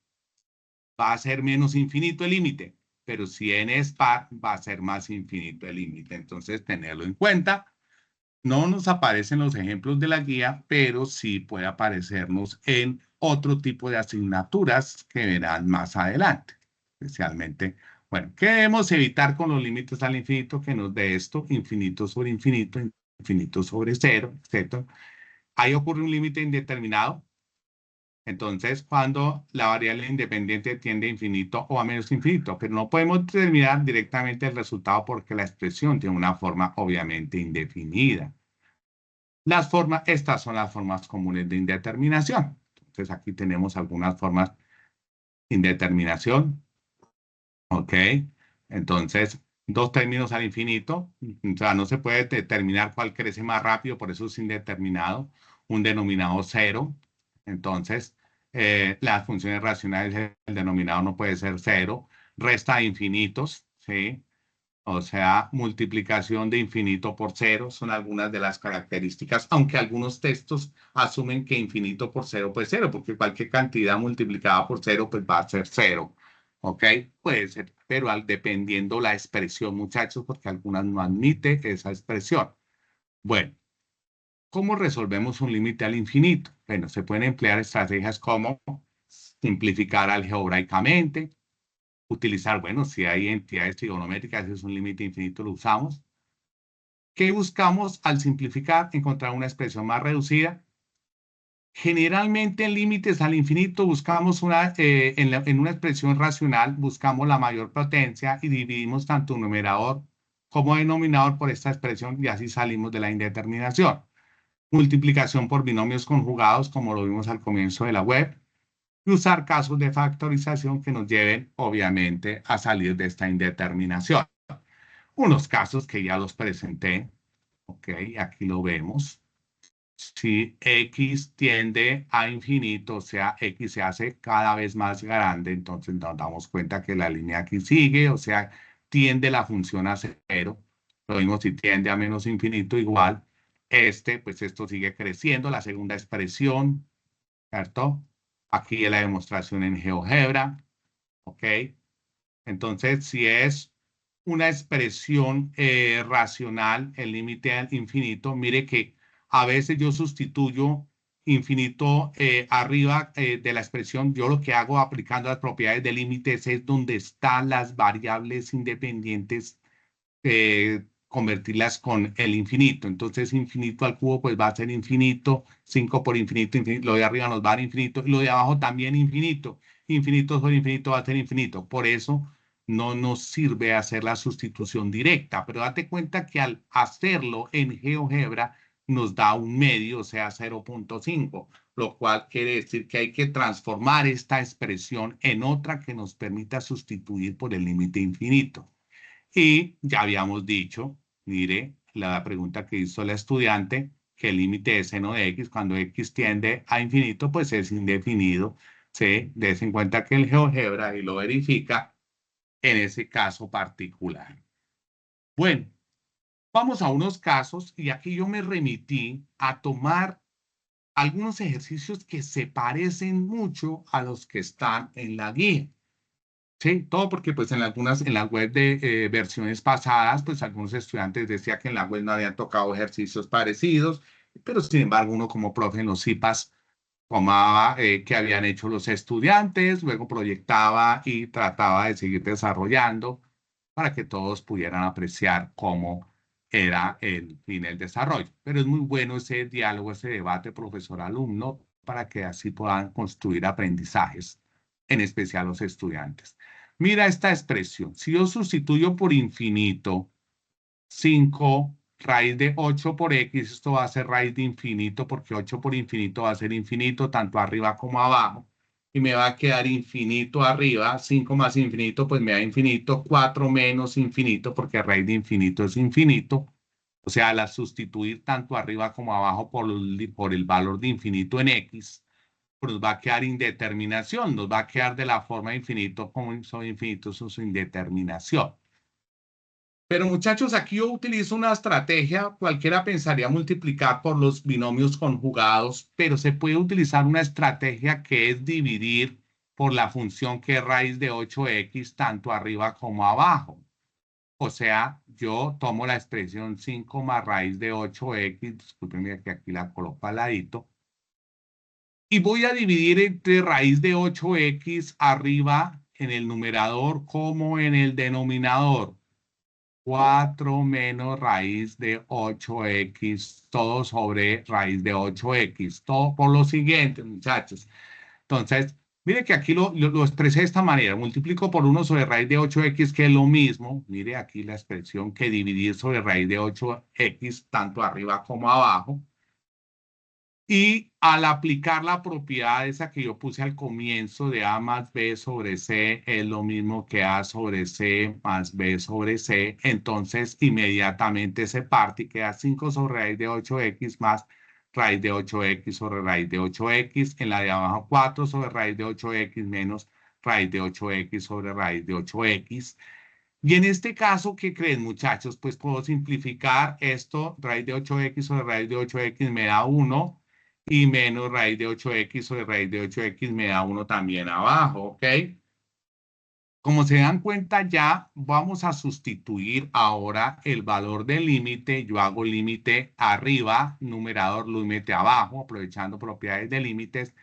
va a ser menos infinito el límite. pero si n es par, va a ser más infinito el límite. Entonces, tenerlo en cuenta. No nos aparecen los ejemplos de la guía, pero sí puede aparecernos en otro tipo de asignaturas que verán más adelante. Especialmente, bueno, ¿qué debemos evitar con los límites al infinito? Que nos dé esto, infinito sobre infinito, infinito sobre cero, etc. Ahí ocurre un límite indeterminado. Entonces, cuando la variable independiente tiende a infinito o a menos infinito, pero no podemos determinar directamente el resultado porque la expresión tiene una forma obviamente indefinida. Estas son las formas comunes de indeterminación. Entonces, aquí tenemos algunas formas de indeterminación. ¿Ok? Entonces, dos términos al infinito. O sea, no se puede determinar cuál crece más rápido, por eso es indeterminado. Un denominador cero. Entonces, las funciones racionales, el denominador no puede ser cero. Resta de infinitos, ¿sí? O sea, multiplicación de infinito por cero son algunas de las características, aunque algunos textos asumen que infinito por cero pues cero, porque cualquier cantidad multiplicada por cero pues va a ser cero. ¿Ok? Puede ser, pero dependiendo la expresión, muchachos, porque algunas no admiten esa expresión. Bueno, ¿cómo resolvemos un límite al infinito? Bueno, se pueden emplear estrategias como simplificar algebraicamente, utilizar, bueno, si hay entidades trigonométricas, es un límite infinito, lo usamos. ¿Qué buscamos al simplificar? Encontrar una expresión más reducida. Generalmente en límites al infinito buscamos en una expresión racional, buscamos la mayor potencia y dividimos tanto numerador como denominador por esta expresión y así salimos de la indeterminación. Multiplicación por binomios conjugados, como lo vimos al comienzo de la web, y usar casos de factorización que nos lleven, obviamente, a salir de esta indeterminación. Unos casos que ya los presenté, ok, aquí lo vemos. Si x tiende a infinito, o sea, x se hace cada vez más grande, entonces nos damos cuenta que la línea aquí sigue, o sea, tiende la función a cero. Lo mismo si tiende a menos infinito, igual. Pues esto sigue creciendo, la segunda expresión, ¿cierto? Aquí es la demostración en GeoGebra, ¿ok? Entonces, si es una expresión racional, el límite al infinito, mire que a veces yo sustituyo infinito arriba de la expresión. Yo lo que hago aplicando las propiedades de límites es donde están las variables independientes, convertirlas con el infinito. Entonces, infinito al cubo, pues va a ser infinito, 5 por infinito, infinito. Lo de arriba nos va a dar infinito, y lo de abajo también infinito. Infinito sobre infinito va a ser infinito. Por eso no nos sirve hacer la sustitución directa, pero date cuenta que al hacerlo en GeoGebra nos da un medio, o sea, 0.5, lo cual quiere decir que hay que transformar esta expresión en otra que nos permita sustituir por el límite infinito. Y ya habíamos dicho, mire, la pregunta que hizo la estudiante, que el límite de seno de x, cuando x tiende a infinito, pues es indefinido. ¿Sí? Des en cuenta que el GeoGebra y lo verifica en ese caso particular. Bueno, vamos a unos casos y aquí yo me remití a tomar algunos ejercicios que se parecen mucho a los que están en la guía. Sí, todo porque pues en la web de versiones pasadas, pues algunos estudiantes decían que en la web no habían tocado ejercicios parecidos, pero sin embargo uno como profe en los IPAs tomaba que habían hecho los estudiantes, luego proyectaba y trataba de seguir desarrollando para que todos pudieran apreciar cómo era el fin del desarrollo. Pero es muy bueno ese diálogo, ese debate profesor-alumno, para que así puedan construir aprendizajes, en especial los estudiantes. Mira esta expresión. Si yo sustituyo por infinito 5 raíz de 8 por x, esto va a ser raíz de infinito, porque 8 por infinito va a ser infinito, tanto arriba como abajo. Y me va a quedar infinito arriba, 5 más infinito, pues me da infinito, 4 menos infinito, porque raíz de infinito es infinito. O sea, al sustituir tanto arriba como abajo por el valor de infinito en x, pues nos va a quedar indeterminación, nos va a quedar de la forma infinito como son infinitos su indeterminación. Pero muchachos, aquí yo utilizo una estrategia, cualquiera pensaría multiplicar por los binomios conjugados, pero se puede utilizar una estrategia que es dividir por la función que es raíz de 8x tanto arriba como abajo. O sea, yo tomo la expresión 5 más raíz de 8x, discúlpenme que aquí la coloco al ladito, y voy a dividir entre raíz de 8x arriba en el numerador como en el denominador. 4 menos raíz de 8x, todo sobre raíz de 8x. Todo por lo siguiente, muchachos. Entonces, mire que aquí lo expresé de esta manera. Multiplico por 1 sobre raíz de 8x, que es lo mismo. Mire aquí la expresión que dividir sobre raíz de 8x, tanto arriba como abajo. Y al aplicar la propiedad esa que yo puse al comienzo de A más B sobre C es lo mismo que A sobre C más B sobre C, entonces inmediatamente se parte y queda 5 sobre raíz de 8x más raíz de 8x sobre raíz de 8x. En la de abajo 4 sobre raíz de 8x menos raíz de 8x sobre raíz de 8x. Y en este caso, ¿qué creen, muchachos? Pues puedo simplificar esto, raíz de 8x sobre raíz de 8x me da 1 y menos raíz de 8x sobre raíz de 8x me da 1 también abajo, ¿ok? Como se dan cuenta ya, vamos a sustituir ahora el valor del límite. Yo hago límite arriba, numerador, límite abajo, aprovechando propiedades de límites.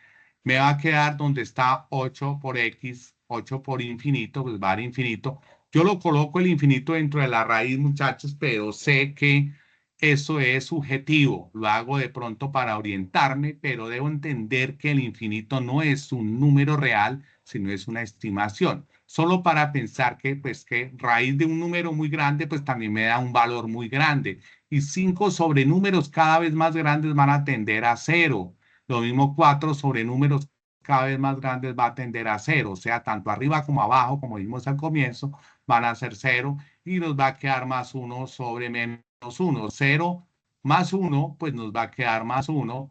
Me va a quedar donde está 8 por x, 8 por infinito, pues va a dar infinito. Yo lo coloco el infinito dentro de la raíz, muchachos, pero sé que eso es subjetivo. Lo hago de pronto para orientarme, pero debo entender que el infinito no es un número real, sino es una estimación. Solo para pensar que, pues, que raíz de un número muy grande, pues también me da un valor muy grande. Y 5 sobre números cada vez más grandes van a tender a 0. Lo mismo 4 sobre números cada vez más grandes va a tender a 0. O sea, tanto arriba como abajo, como vimos al comienzo, van a ser 0 y nos va a quedar más 1 sobre menos 1. 0 más 1, pues nos va a quedar más 1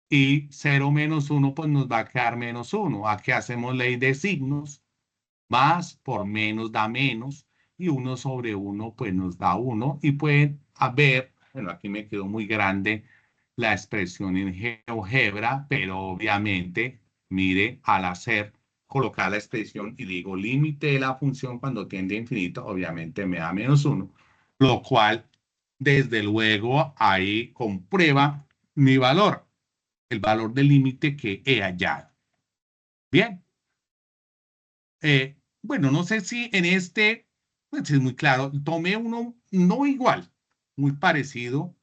y 0 menos 1, pues nos va a quedar menos 1. Aquí hacemos ley de signos. Más por menos da menos y 1 sobre 1 pues nos da 1 y pueden ver, bueno, aquí me quedó muy grande la expresión en GeoGebra, pero obviamente, mire, al hacer, colocar la expresión y digo límite de la función cuando tiende a infinito, obviamente me da menos 1, lo cual desde luego ahí comprueba mi valor, el valor del límite que he hallado. Bien. Bueno, no sé si en este, pues es muy claro, tomé uno no igual, muy parecido,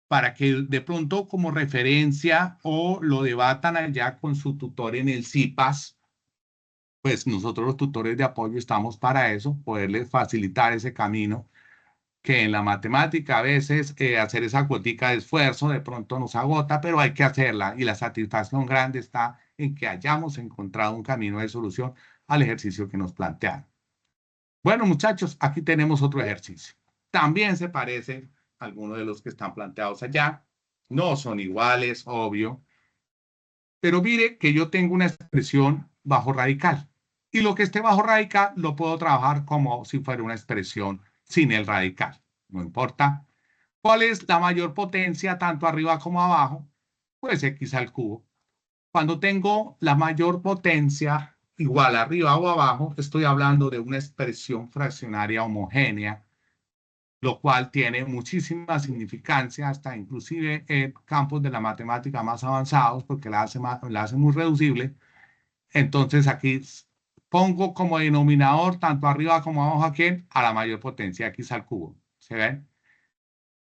para que de pronto como referencia o lo debatan allá con su tutor en el CIPAS, pues nosotros los tutores de apoyo estamos para eso, poderles facilitar ese camino, que en la matemática a veces hacer esa cuotica de esfuerzo de pronto nos agota, pero hay que hacerla y la satisfacción grande está en que hayamos encontrado un camino de solución al ejercicio que nos plantearon. Bueno, muchachos, aquí tenemos otro ejercicio. También se parece a algunos de los que están planteados allá. No son iguales, obvio. Pero mire que yo tengo una expresión bajo radical. Y lo que esté bajo radical lo puedo trabajar como si fuera una expresión sin el radical. No importa. ¿Cuál es la mayor potencia tanto arriba como abajo? Pues x al cubo. Cuando tengo la mayor potencia igual arriba o abajo, estoy hablando de una expresión fraccionaria homogénea, lo cual tiene muchísima significancia, hasta inclusive en campos de la matemática más avanzados, porque la hace muy reducible. Entonces aquí pongo como denominador tanto arriba como abajo aquí a la mayor potencia x al cubo. ¿Se ven?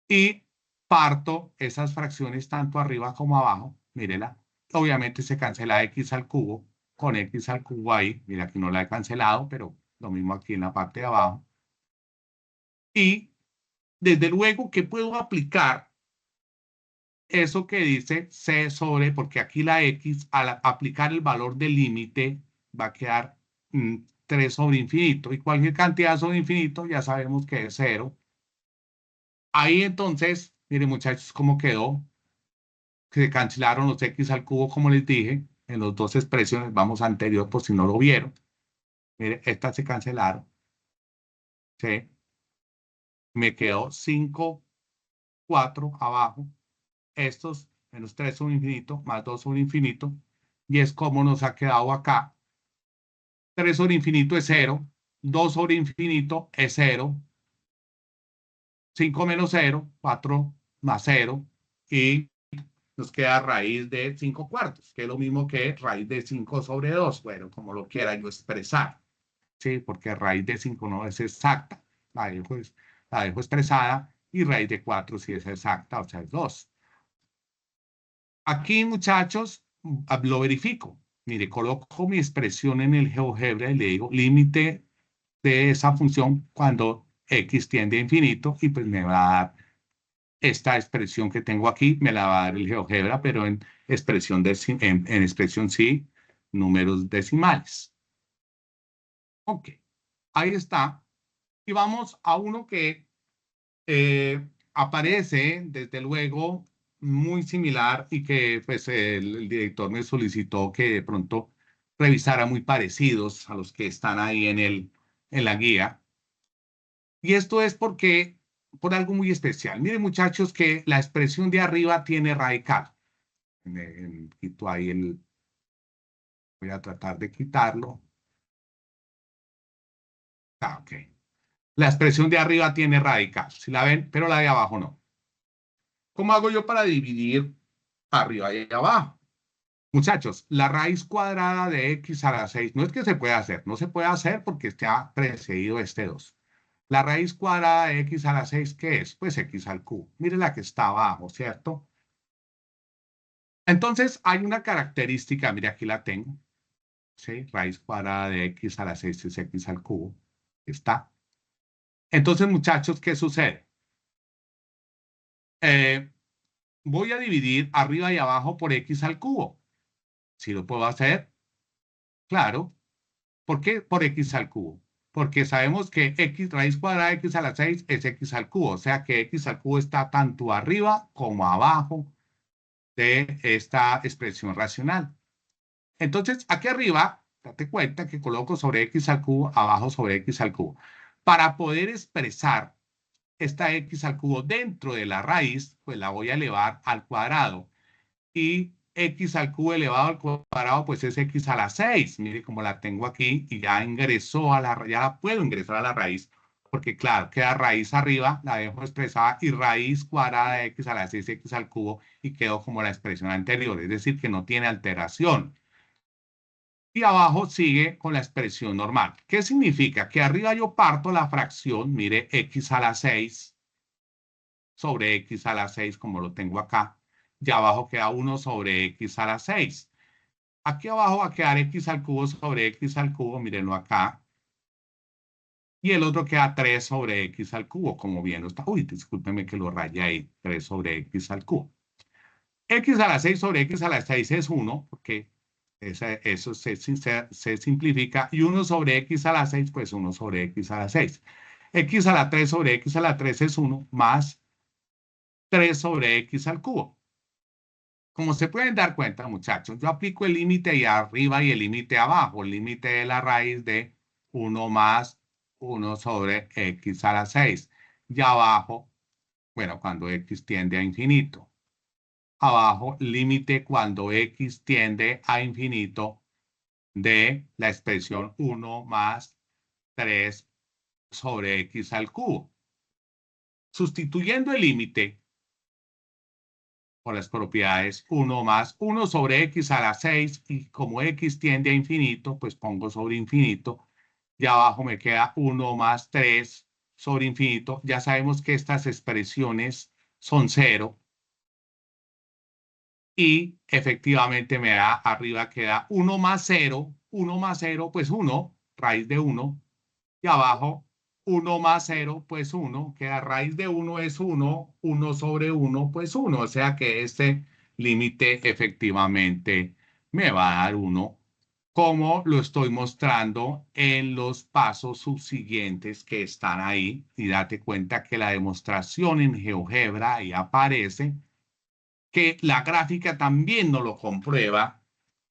Y parto esas fracciones tanto arriba como abajo. Mírela. Obviamente se cancela x al cubo con x al cubo ahí. Mira, aquí no la he cancelado, pero lo mismo aquí en la parte de abajo. Y desde luego que puedo aplicar eso que dice c sobre, porque aquí la x, al aplicar el valor del límite, va a quedar 3 sobre infinito. Y cualquier cantidad sobre infinito ya sabemos que es 0. Ahí entonces, miren muchachos, cómo quedó. Se cancelaron los x al cubo, como les dije, en las dos expresiones, vamos anterior por si no lo vieron. Mire, estas se cancelaron. ¿Sí? Me quedó 5, 4 abajo. Estos menos 3 sobre infinito, más 2 sobre infinito. y es como nos ha quedado acá. 3 sobre infinito es 0, 2 sobre infinito es 0, 5 menos 0, 4 más 0, y nos queda raíz de 5 cuartos, que es lo mismo que raíz de 5 sobre 2, bueno, como lo quiera yo expresar, ¿sí? Porque raíz de 5 no es exacta, la dejo expresada, y raíz de 4 sí es exacta, o sea, es 2. Aquí, muchachos, lo verifico. Mire, coloco mi expresión en el GeoGebra y le digo límite de esa función cuando x tiende a infinito, y pues me va a dar esta expresión que tengo aquí, me la va a dar el GeoGebra, pero en expresión, en expresión sí, números decimales. Ok, ahí está. Y vamos a uno que aparece, desde luego, muy similar, y que pues el director me solicitó que de pronto revisara muy parecidos a los que están ahí en la guía. Y esto es por algo muy especial. Miren, muchachos, que la expresión de arriba tiene radical. Quito ahí voy a tratar de quitarlo. Ok. La expresión de arriba tiene radical, si la ven, pero la de abajo no. ¿Cómo hago yo para dividir arriba y abajo? Muchachos, la raíz cuadrada de x a la 6 no es que se pueda hacer, no se puede hacer porque está precedido este 2. La raíz cuadrada de x a la 6, ¿qué es? Pues x al cubo. Mire la que está abajo, ¿cierto? Entonces, hay una característica, mire, aquí la tengo, ¿sí? Raíz cuadrada de x a la 6 es x al cubo. Está. Entonces, muchachos, ¿qué sucede? Eh, Voy a dividir arriba y abajo por x al cubo. ¿Sí lo puedo hacer? Claro. ¿Por qué por x al cubo? Porque sabemos que x raíz cuadrada de x a la 6 es x al cubo. O sea que x al cubo está tanto arriba como abajo de esta expresión racional. Entonces, aquí arriba, date cuenta que coloco sobre x al cubo, abajo sobre x al cubo. Para poder expresar esta x al cubo dentro de la raíz, pues la voy a elevar al cuadrado. Y x al cubo elevado al cuadrado, pues es x a la 6. Mire cómo la tengo aquí, y ya ingresó ya la puedo ingresar a la raíz, porque claro, queda raíz arriba, la dejo expresada, y raíz cuadrada de x a la 6, x al cubo, y quedó como la expresión anterior, es decir, que no tiene alteración. Y abajo sigue con la expresión normal. ¿Qué significa? Que arriba yo parto la fracción, mire, x a la 6 sobre x a la 6, como lo tengo acá, y abajo queda 1 sobre x a la 6. Aquí abajo va a quedar x al cubo sobre x al cubo, mírenlo acá. Y el otro queda 3 sobre x al cubo, como bien lo está. Uy, discúlpeme que lo rayé ahí, 3 sobre x al cubo. X a la 6 sobre x a la 6 es 1, porque eso se simplifica. Y 1 sobre x a la 6, pues 1 sobre x a la 6. X a la 3 sobre x a la 3 es 1, más 3 sobre x al cubo. Como se pueden dar cuenta, muchachos, yo aplico el límite de arriba y el límite abajo. El límite de la raíz de 1 más 1 sobre x a la 6. Y abajo, bueno, cuando x tiende a infinito. Abajo, límite cuando x tiende a infinito de la expresión 1 más 3 sobre x al cubo. Sustituyendo el límite por las propiedades 1 más 1 sobre x a la 6, y como x tiende a infinito, pues pongo sobre infinito, y abajo me queda 1 más 3 sobre infinito. Ya sabemos que estas expresiones son 0, y efectivamente me da, arriba queda 1 más 0, 1 más 0, pues 1, raíz de 1, y abajo 1 más 0, pues 1, queda raíz de 1 es 1, 1 sobre 1, pues 1, o sea que este límite efectivamente me va a dar 1, como lo estoy mostrando en los pasos subsiguientes que están ahí, y date cuenta que la demostración en GeoGebra ahí aparece, que la gráfica también nos lo comprueba,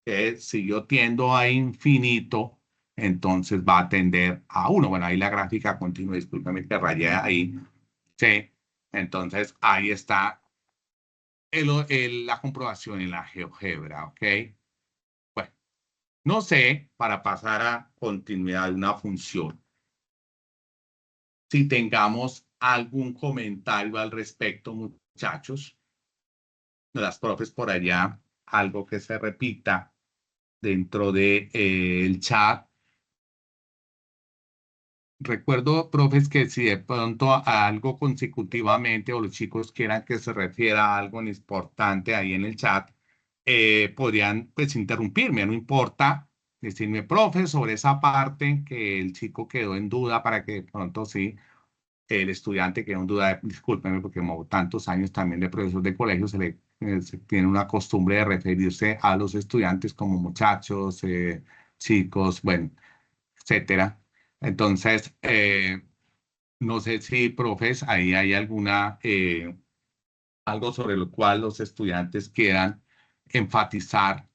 que si yo tiendo a infinito, entonces va a tender a 1. Bueno, ahí la gráfica continua, discúlpame que rayé ahí. Sí, entonces ahí está la comprobación en la GeoGebra, ¿ok? No sé, para pasar a continuidad de una función, si tengamos algún comentario al respecto, muchachos, las profes por allá, algo que se repita dentro de, el chat. Recuerdo, profes, que si de pronto a algo consecutivamente o los chicos quieran que se refiera a algo importante ahí en el chat, podrían pues interrumpirme, no importa, decirme, profe, sobre esa parte que el chico quedó en duda para que de pronto sí, el estudiante quedó en duda, discúlpeme, porque como tantos años también de profesor de colegio se tiene una costumbre de referirse a los estudiantes como muchachos, chicos, bueno, etcétera. Entonces, no sé si, profes, ahí hay alguna, algo sobre lo cual los estudiantes quieran enfatizar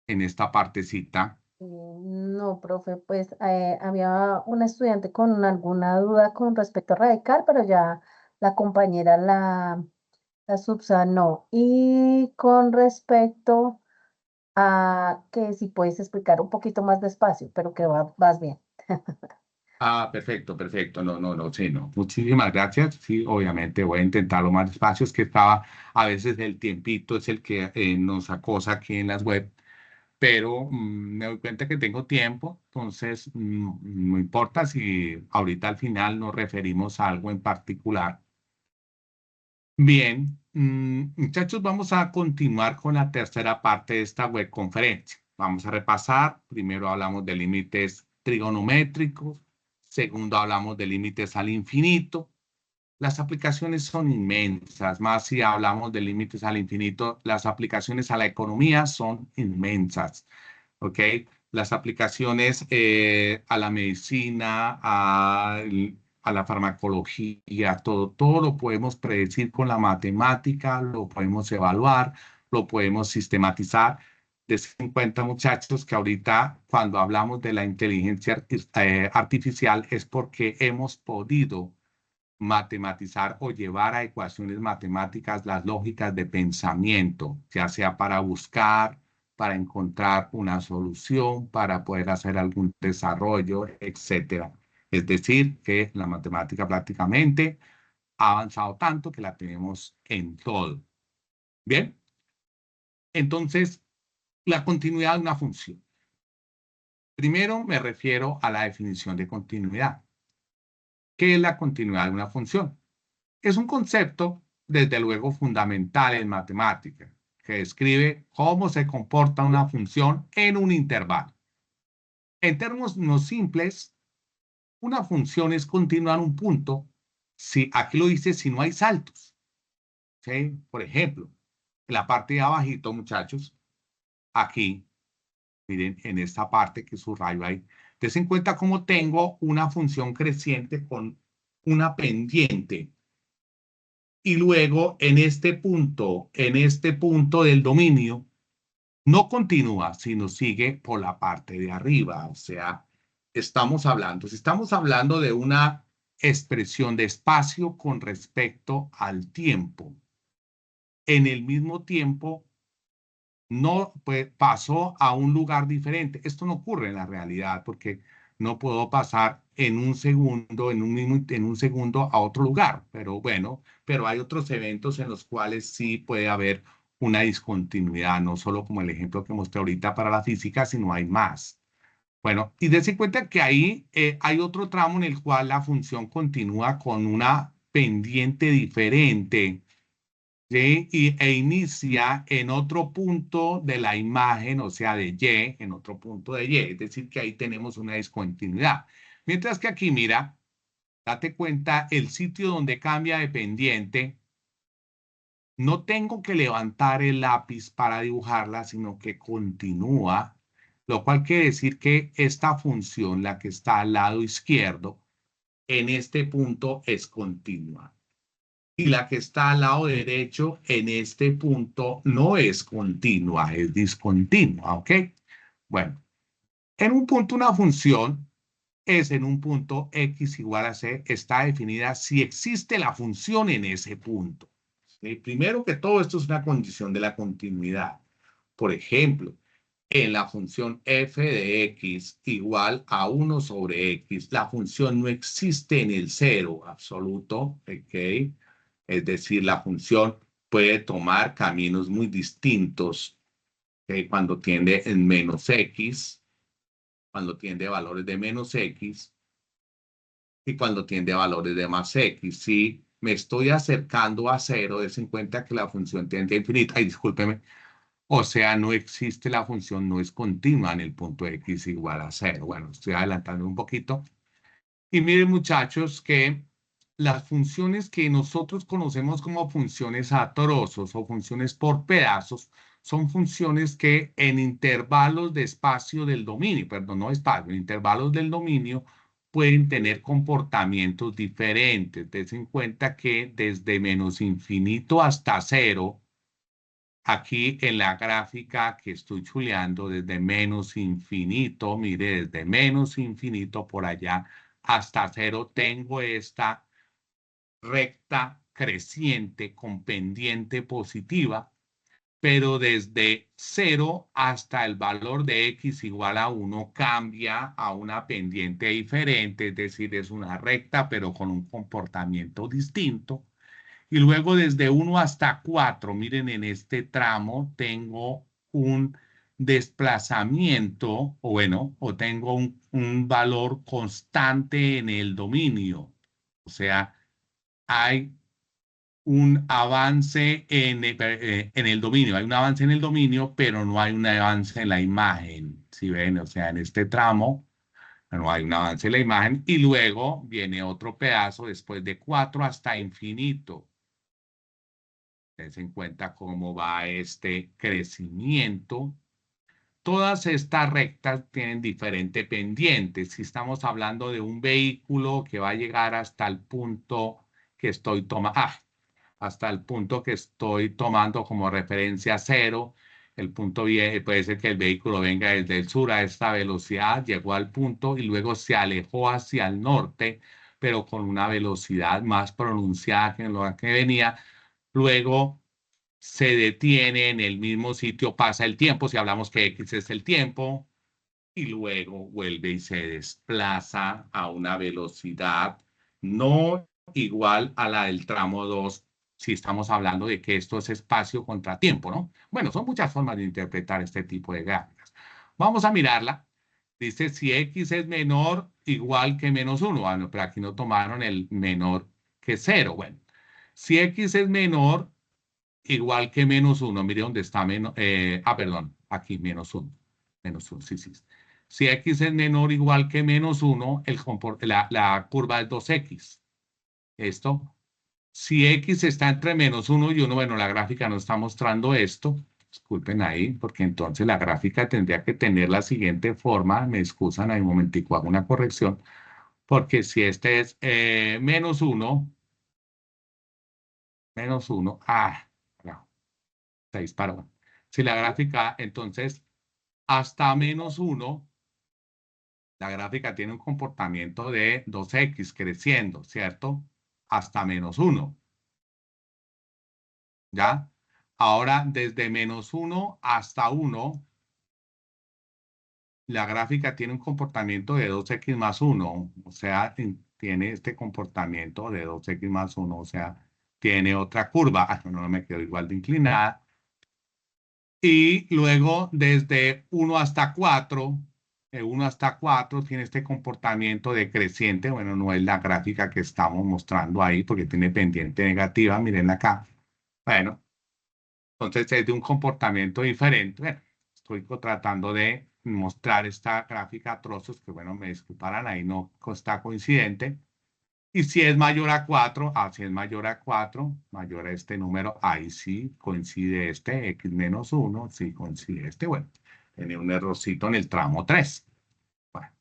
en esta partecita. No, profe, pues había un estudiante con alguna duda con respecto a radical, pero ya la compañera la subsanó. Y con respecto a que si puedes explicar un poquito más despacio, pero que vas bien. Ah, perfecto, perfecto. No, no, no, sí, no. Muchísimas gracias. Sí, obviamente voy a intentarlo más despacio. Es que estaba, a veces el tiempito es el que nos acosa aquí en las web, pero me doy cuenta que tengo tiempo, entonces no importa si ahorita al final nos referimos a algo en particular. Bien, muchachos, vamos a continuar con la tercera parte de esta web conferencia. Vamos a repasar. Primero hablamos de límites trigonométricos. Segundo, hablamos de límites al infinito. Las aplicaciones son inmensas, más si hablamos de límites al infinito, las aplicaciones a la economía son inmensas, ¿ok? Las aplicaciones a la medicina, a la farmacología, todo lo podemos predecir con la matemática, lo podemos evaluar, lo podemos sistematizar. Den en cuenta, muchachos, que ahorita cuando hablamos de la inteligencia artificial es porque hemos podido matematizar o llevar a ecuaciones matemáticas las lógicas de pensamiento, ya sea para buscar, para encontrar una solución, para poder hacer algún desarrollo, etcétera. Es decir, que la matemática prácticamente ha avanzado tanto que la tenemos en todo. Bien, entonces, la continuidad de una función. Primero me refiero a la definición de continuidad. ¿Qué es la continuidad de una función? Es un concepto, desde luego, fundamental en matemática, que describe cómo se comporta una función en un intervalo. En términos no simples, una función es continua en un punto, si aquí lo dice, si no hay saltos. ¿Sí? Por ejemplo, en la parte de abajito, muchachos, aquí, miren, en esta parte que subrayo ahí, dense en cuenta cómo tengo una función creciente con una pendiente. Y luego en este punto del dominio, no continúa, sino sigue por la parte de arriba. O sea, si estamos hablando de una expresión de espacio con respecto al tiempo. En el mismo tiempo, no pues, pasó a un lugar diferente. Esto no ocurre en la realidad porque no puedo pasar en un segundo, en un segundo a otro lugar. Pero bueno, pero hay otros eventos en los cuales sí puede haber una discontinuidad, no solo como el ejemplo que mostré ahorita para la física, sino hay más. Bueno, y dense cuenta que ahí hay otro tramo en el cual la función continúa con una pendiente diferente. ¿Sí? E inicia en otro punto de la imagen, o sea, de Y, en otro punto de Y. Es decir, que ahí tenemos una discontinuidad. Mientras que aquí, mira, date cuenta, el sitio donde cambia de pendiente, no tengo que levantar el lápiz para dibujarla, sino que continúa, lo cual quiere decir que esta función, la que está al lado izquierdo, en este punto es continua. Y la que está al lado derecho en este punto no es continua, es discontinua, ¿ok? Bueno, en un punto una función es en un punto x igual a c, está definida si existe la función en ese punto. ¿Sí? Primero que todo, esto es una condición de la continuidad. Por ejemplo, en la función f de x igual a 1 sobre x, la función no existe en el cero absoluto, ¿ok? Es decir, la función puede tomar caminos muy distintos, ¿ok? Cuando tiende en menos x, cuando tiende a valores de menos x y cuando tiende a valores de más x. Si me estoy acercando a cero, des en cuenta que la función tiende a infinita. Ay, discúlpeme. O sea, no existe la función, no es continua en el punto x igual a cero. Bueno, estoy adelantando un poquito. Y miren, muchachos, que las funciones que nosotros conocemos como funciones a trozos o funciones por pedazos son funciones que en intervalos de espacio del dominio, perdón, no espacio, en intervalos del dominio pueden tener comportamientos diferentes. Ten en cuenta que desde menos infinito hasta cero, aquí en la gráfica que estoy chuleando, desde menos infinito, mire, desde menos infinito por allá hasta cero, tengo esta recta creciente con pendiente positiva, pero desde cero hasta el valor de x igual a 1 cambia a una pendiente diferente, es decir, es una recta, pero con un comportamiento distinto. Y luego desde 1 hasta 4, miren, en este tramo tengo un desplazamiento, o bueno, o tengo un valor constante en el dominio. O sea, hay un avance en el dominio, hay un avance en el dominio, pero no hay un avance en la imagen. ¿Sí ven? O sea, en este tramo no hay un avance en la imagen y luego viene otro pedazo después de 4 hasta infinito. Tense en cuenta cómo va este crecimiento. Todas estas rectas tienen diferentes pendientes. Si estamos hablando de un vehículo que va a llegar hasta el punto que estoy tomando, hasta el punto que estoy tomando como referencia cero, el punto puede ser que el vehículo venga desde el sur a esta velocidad, llegó al punto y luego se alejó hacia el norte, pero con una velocidad más pronunciada que lo que venía. Luego se detiene en el mismo sitio, pasa el tiempo, si hablamos que X es el tiempo, y luego vuelve y se desplaza a una velocidad no igual a la del tramo 2, si estamos hablando de que esto es espacio contra tiempo, ¿no? Bueno, son muchas formas de interpretar este tipo de gráficas. Vamos a mirarla. Dice si X es menor igual que menos 1. Bueno, pero aquí no tomaron el menor que 0. Bueno, si X es menor igual que menos 1, mire dónde está menos, perdón, aquí menos 1, sí, sí. Si x es menor o igual que menos 1, la curva es 2x. Esto, si x está entre menos 1 y 1, bueno, la gráfica no está mostrando esto, disculpen ahí, porque entonces la gráfica tendría que tener la siguiente forma, me excusan ahí un momentico, hago una corrección, porque si este es menos 1, no. Se disparó. Si la gráfica, entonces, hasta menos 1, la gráfica tiene un comportamiento de 2x creciendo, ¿cierto? Hasta menos 1. ¿Ya? Ahora, desde menos 1 hasta 1, la gráfica tiene un comportamiento de 2x más 1. O sea, tiene este comportamiento de 2x más 1. O sea, tiene otra curva. No me quedo igual de inclinada. Y luego desde 1 hasta 4, de 1 hasta 4 tiene este comportamiento decreciente. Bueno, no es la gráfica que estamos mostrando ahí porque tiene pendiente negativa, miren acá. Bueno, entonces es de un comportamiento diferente. Bueno, estoy tratando de mostrar esta gráfica a trozos que, bueno, me disculparán, ahí no está coincidente. Y si es mayor a 4, si es mayor a 4, mayor a este número, ahí sí coincide este x menos 1, sí coincide este. Bueno, tiene un errorcito en el tramo 3. Bueno,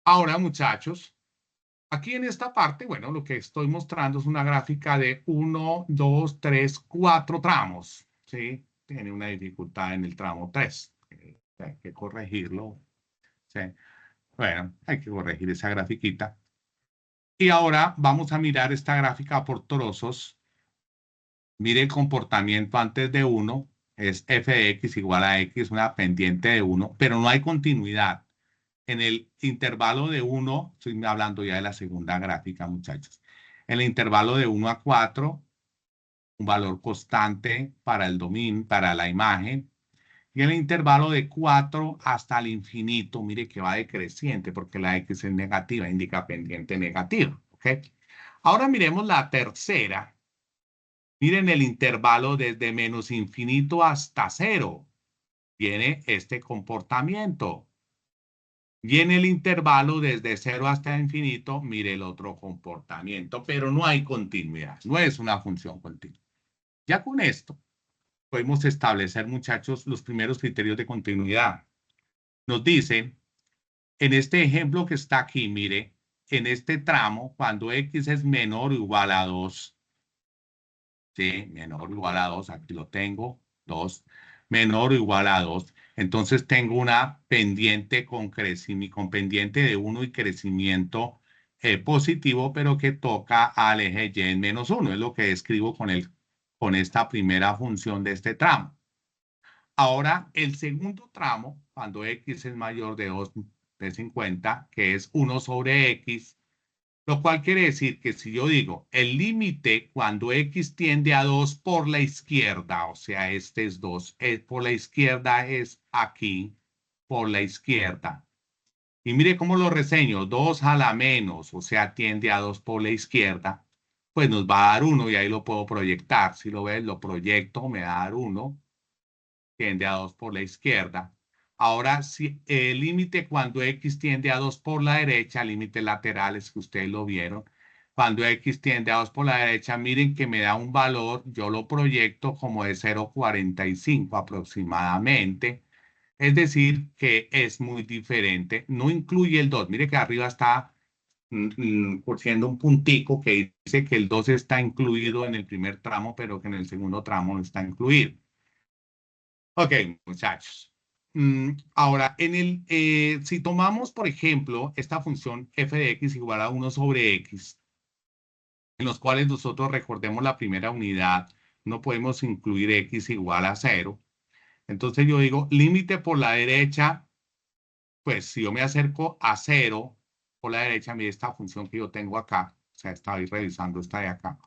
ahora, muchachos, aquí en esta parte, bueno, lo que estoy mostrando es una gráfica de 1, 2, 3, 4 tramos, ¿sí? Tiene una dificultad en el tramo 3. Hay que corregirlo, ¿sí? Bueno, hay que corregir esa grafiquita. Y ahora vamos a mirar esta gráfica por trozos. Mire el comportamiento antes de 1, es f de x igual a x, una pendiente de 1, pero no hay continuidad. En el intervalo de 1, estoy hablando ya de la segunda gráfica, muchachos. En el intervalo de 1 a 4, un valor constante para el dominio, para la imagen. Y el intervalo de 4 hasta el infinito, mire que va decreciente porque la x es negativa, indica pendiente negativa. ¿Ok? Ahora miremos la tercera. Miren el intervalo desde menos infinito hasta 0. Tiene este comportamiento. Y en el intervalo desde 0 hasta infinito, mire el otro comportamiento, pero no hay continuidad, no es una función continua. Ya con esto podemos establecer, muchachos, los primeros criterios de continuidad. Nos dice, en este ejemplo que está aquí, mire, en este tramo, cuando x es menor o igual a 2, ¿sí? Menor o igual a 2, aquí lo tengo, 2, menor o igual a 2. Entonces tengo una pendiente con crecimiento, con pendiente de 1 y crecimiento positivo, pero que toca al eje y en menos 1. Es lo que escribo con esta primera función de este tramo. Ahora, el segundo tramo, cuando x es mayor de 2 de 50, que es 1 sobre x, lo cual quiere decir que si yo digo el límite cuando x tiende a 2 por la izquierda, o sea, este es 2, por la izquierda es aquí, por la izquierda. Y mire cómo lo reseño, 2 a la menos, o sea, tiende a 2 por la izquierda, pues nos va a dar 1 y ahí lo puedo proyectar. Si lo ves, lo proyecto, me va a dar 1, tiende a 2 por la izquierda. Ahora, si el límite cuando x tiende a 2 por la derecha, límites laterales que ustedes lo vieron, cuando x tiende a 2 por la derecha, miren que me da un valor, yo lo proyecto como de 0,45 aproximadamente, es decir, que es muy diferente, no incluye el 2, mire que arriba está siendo un puntico que dice que el 2 está incluido en el primer tramo, pero que en el segundo tramo no está incluido. Ok, muchachos. Ahora, si tomamos, por ejemplo, esta función f de x igual a 1 sobre x, en los cuales nosotros recordemos la primera unidad, no podemos incluir x igual a 0. Entonces yo digo, límite por la derecha, pues si yo me acerco a 0 por la derecha, mire esta función que yo tengo acá, o sea, estaba revisando esta de acá.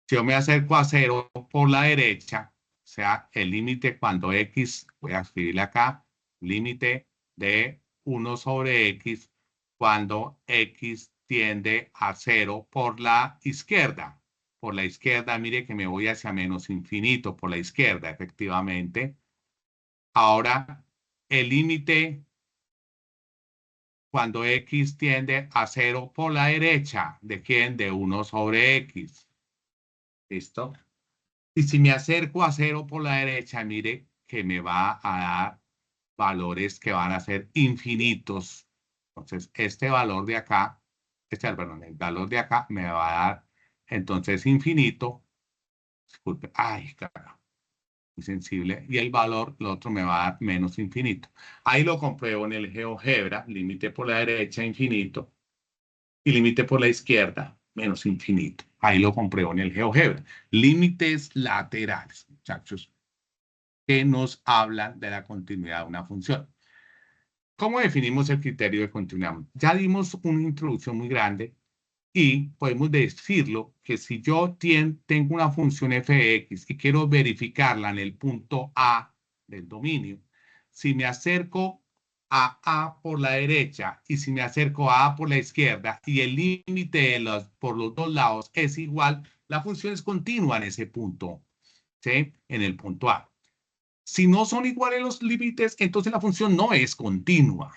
Si yo me acerco a 0 por la derecha, o sea, el límite cuando x, voy a escribirle acá, límite de 1 sobre x cuando x tiende a 0 por la izquierda. Por la izquierda, mire que me voy hacia menos infinito, por la izquierda, efectivamente. Ahora, el límite cuando x tiende a 0 por la derecha, ¿de quién? De 1 sobre x. ¿Listo? Y si me acerco a 0 por la derecha, mire que me va a dar valores que van a ser infinitos. Entonces, este valor de acá, perdón, el valor de acá me va a dar entonces infinito. Disculpe, ay, claro, muy sensible. Y el valor, lo otro me va a dar menos infinito. Ahí lo compruebo en el GeoGebra, límite por la derecha, infinito, y límite por la izquierda, menos infinito. Ahí lo compruebo en el GeoGebra. Límites laterales, muchachos, que nos hablan de la continuidad de una función. ¿Cómo definimos el criterio de continuidad? Ya dimos una introducción muy grande y podemos decirlo que si yo tengo una función f de x y quiero verificarla en el punto A del dominio, si me acerco a A por la derecha y si me acerco a A por la izquierda y el límite por los dos lados es igual, la función es continua en ese punto, ¿sí? En el punto A. Si no son iguales los límites, entonces la función no es continua.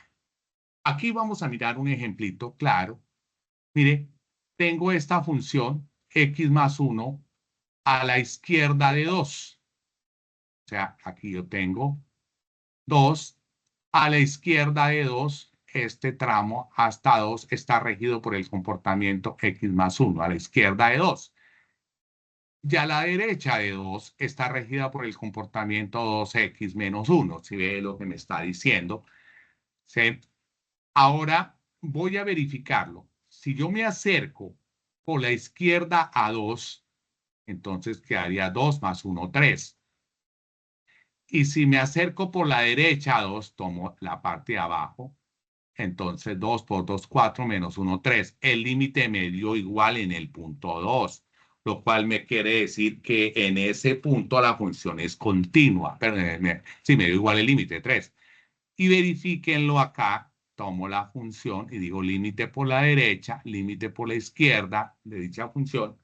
Aquí vamos a mirar un ejemplito claro. Mire, tengo esta función x más 1 a la izquierda de 2. O sea, aquí yo tengo 2 a la izquierda de 2. Este tramo hasta 2 está regido por el comportamiento x más 1 a la izquierda de 2. Ya la derecha de 2 está regida por el comportamiento 2x menos 1, si ve lo que me está diciendo. ¿Sí? Ahora voy a verificarlo. Si yo me acerco por la izquierda a 2, entonces quedaría 2 más 1, 3. Y si me acerco por la derecha, 2, tomo la parte de abajo. Entonces 2 por 2, 4 menos 1, 3. El límite me dio igual en el punto 2, lo cual me quiere decir que en ese punto la función es continua. Pero sí, me dio igual el límite 3. Y verifíquenlo acá. Tomo la función y digo límite por la derecha, límite por la izquierda de dicha función.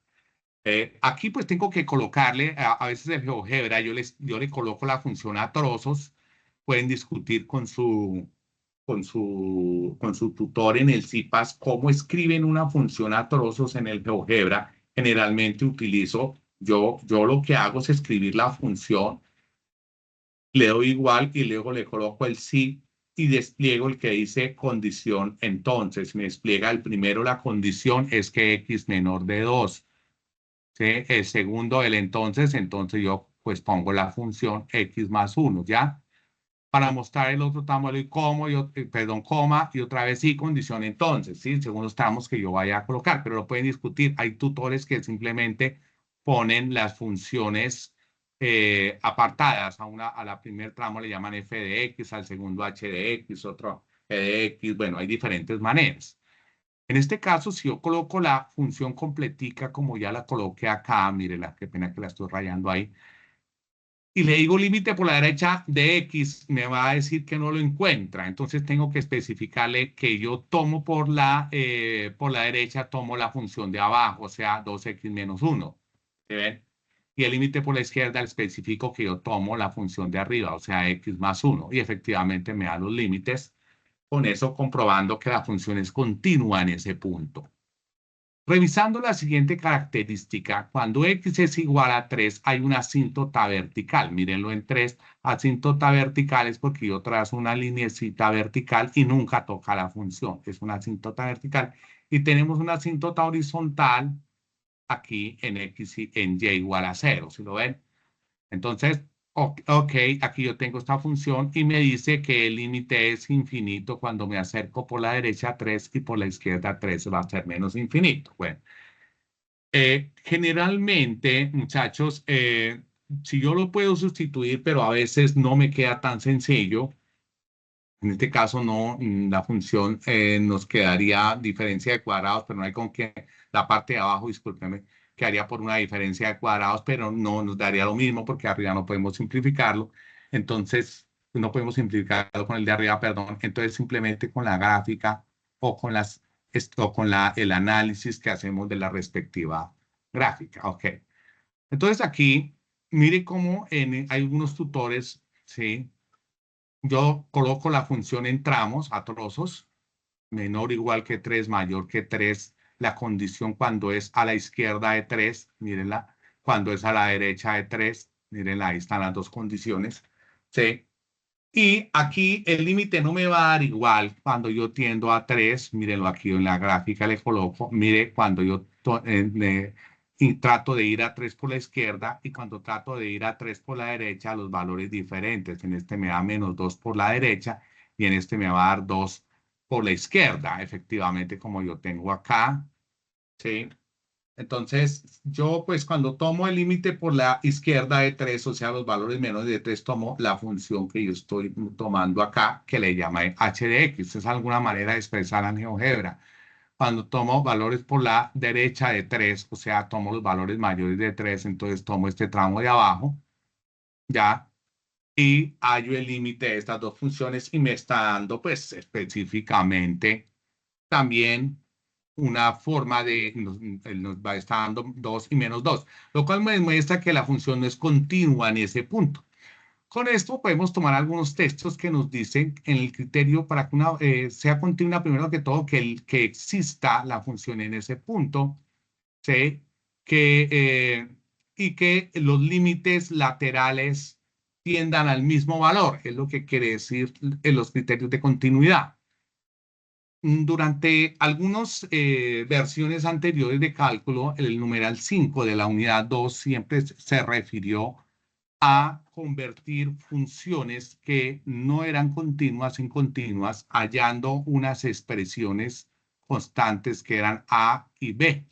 Aquí pues tengo que colocarle, a veces en GeoGebra yo le coloco la función a trozos. Pueden discutir con su tutor en el CIPAS cómo escriben una función a trozos en el GeoGebra. Generalmente yo lo que hago es escribir la función, le doy igual y luego le coloco el sí y despliego el que dice condición. Entonces me despliega el primero, la condición es que x menor de 2. ¿Sí? El segundo, entonces yo pues pongo la función x más 1, ¿ya? Para mostrar el otro tramo y perdón, coma, y otra vez sí, condición entonces, ¿sí? Según los tramos que yo vaya a colocar, pero lo pueden discutir. Hay tutores que simplemente ponen las funciones apartadas. A la primer tramo le llaman f de x, al segundo h de x, otro g de x. Bueno, hay diferentes maneras. En este caso, si yo coloco la función completica como ya la coloqué acá, mírela, qué pena que la estoy rayando ahí, y le digo límite por la derecha de x, me va a decir que no lo encuentra. Entonces tengo que especificarle que yo tomo por la derecha, tomo la función de abajo, o sea, 2x menos 1. ¿Sí ven? Y el límite por la izquierda le especifico que yo tomo la función de arriba, o sea, x más 1. Y efectivamente me da los límites, con eso comprobando que la función es continua en ese punto. Revisando la siguiente característica, cuando x es igual a 3, hay una asíntota vertical. Mírenlo en 3, asíntota vertical es porque yo trazo una lineecita vertical y nunca toca la función. Es una asíntota vertical. Y tenemos una asíntota horizontal aquí en x y en y igual a 0, ¿sí lo ven? Entonces, ok, aquí yo tengo esta función y me dice que el límite es infinito cuando me acerco por la derecha 3 y por la izquierda 3 va a ser menos infinito. Bueno. Generalmente, muchachos, si yo lo puedo sustituir, pero a veces no me queda tan sencillo. En este caso, no, la función nos quedaría diferencia de cuadrados, pero no hay con que la parte de abajo, discúlpeme, quedaría por una diferencia de cuadrados, pero no nos daría lo mismo porque arriba no podemos simplificarlo. Entonces, no podemos simplificarlo con el de arriba, perdón. Entonces, simplemente con la gráfica o con el análisis que hacemos de la respectiva gráfica. Ok. Entonces, aquí, mire cómo hay algunos tutores, ¿sí? Yo coloco la función en tramos, a trozos, menor o igual que 3, mayor que 3, la condición cuando es a la izquierda de 3, mírenla, cuando es a la derecha de 3, mírenla, ahí están las dos condiciones, ¿sí? Y aquí el límite no me va a dar igual cuando yo tiendo a 3, mírenlo aquí en la gráfica le coloco, mire cuando yo y trato de ir a 3 por la izquierda y cuando trato de ir a 3 por la derecha, los valores diferentes. En este me da menos 2 por la derecha y en este me va a dar 2 por la izquierda, efectivamente como yo tengo acá, ¿sí? Entonces, yo pues cuando tomo el límite por la izquierda de 3, o sea, los valores menos de 3, tomo la función que yo estoy tomando acá, que le llama h de x. Es alguna manera de expresar en GeoGebra. Cuando tomo valores por la derecha de 3, o sea, tomo los valores mayores de 3, entonces tomo este tramo de abajo, ¿ya? Y hallo el límite de estas dos funciones y me está dando pues específicamente también una forma nos va a estar dando 2 y menos 2, lo cual me demuestra que la función no es continua en ese punto. Con esto podemos tomar algunos textos que nos dicen en el criterio para que sea continua, primero que todo, que exista la función en ese punto, ¿sí? Y que los límites laterales tiendan al mismo valor, es lo que quiere decir en los criterios de continuidad. Durante algunas versiones anteriores de cálculo, el numeral 5 de la unidad 2 siempre se refirió a convertir funciones que no eran continuas en continuas, hallando unas expresiones constantes que eran A y B.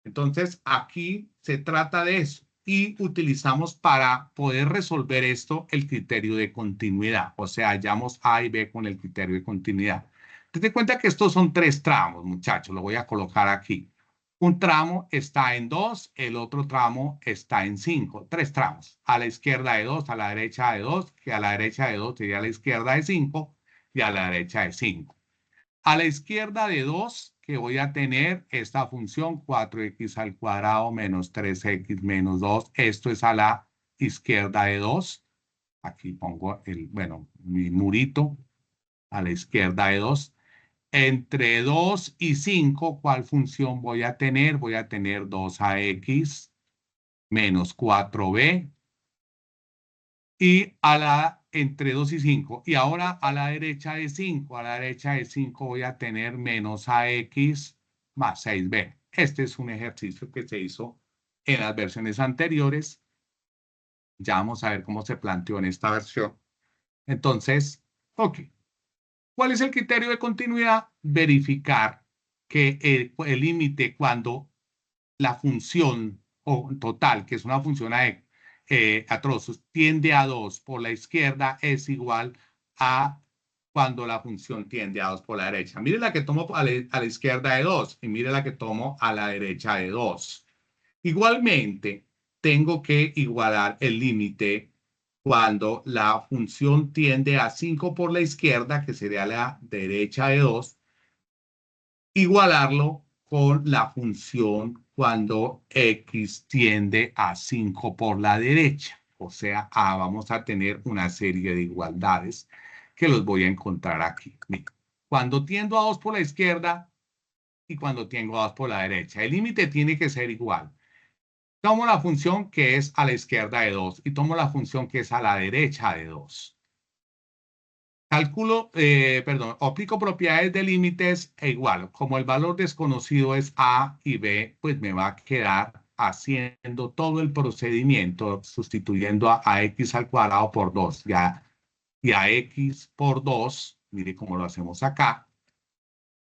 Entonces, aquí se trata de eso. y utilizamos para poder resolver esto el criterio de continuidad. O sea, hallamos A y B con el criterio de continuidad. Ten en cuenta que estos son 3 tramos, muchachos. Lo voy a colocar aquí. Un tramo está en 2, el otro tramo está en 5. 3 tramos. A la izquierda de 2, a la derecha de 2, que a la derecha de 2 sería a la izquierda de 5 y a la derecha de 5. A la izquierda de 2, que voy a tener esta función 4x al cuadrado menos 3x menos 2. Esto es a la izquierda de 2. Aquí pongo mi murito a la izquierda de 2. Entre 2 y 5, ¿cuál función voy a tener? Voy a tener 2ax menos 4b. Y entre 2 y 5. Y ahora a la derecha de 5, voy a tener menos ax más 6b. Este es un ejercicio que se hizo en las versiones anteriores. Ya vamos a ver cómo se planteó en esta versión. Entonces, ok. ¿Cuál es el criterio de continuidad? Verificar que el límite cuando la función total, que es una función a trozos, tiende a 2 por la izquierda es igual a cuando la función tiende a 2 por la derecha. Mire la que tomo a la izquierda de 2 y mire la que tomo a la derecha de 2. Igualmente, tengo que igualar el límite cuando la función tiende a 5 por la izquierda, que sería la derecha de 2, igualarlo con la función cuando x tiende a 5 por la derecha. O sea, vamos a tener una serie de igualdades que los voy a encontrar aquí. Miren, cuando tiendo a 2 por la izquierda y cuando tiendo a 2 por la derecha, el límite tiene que ser igual. Tomo la función que es a la izquierda de 2 y tomo la función que es a la derecha de 2. Aplico propiedades de límites e igual. Como el valor desconocido es A y B, pues me va a quedar haciendo todo el procedimiento, sustituyendo a x al cuadrado por 2 y a x por 2, mire cómo lo hacemos acá.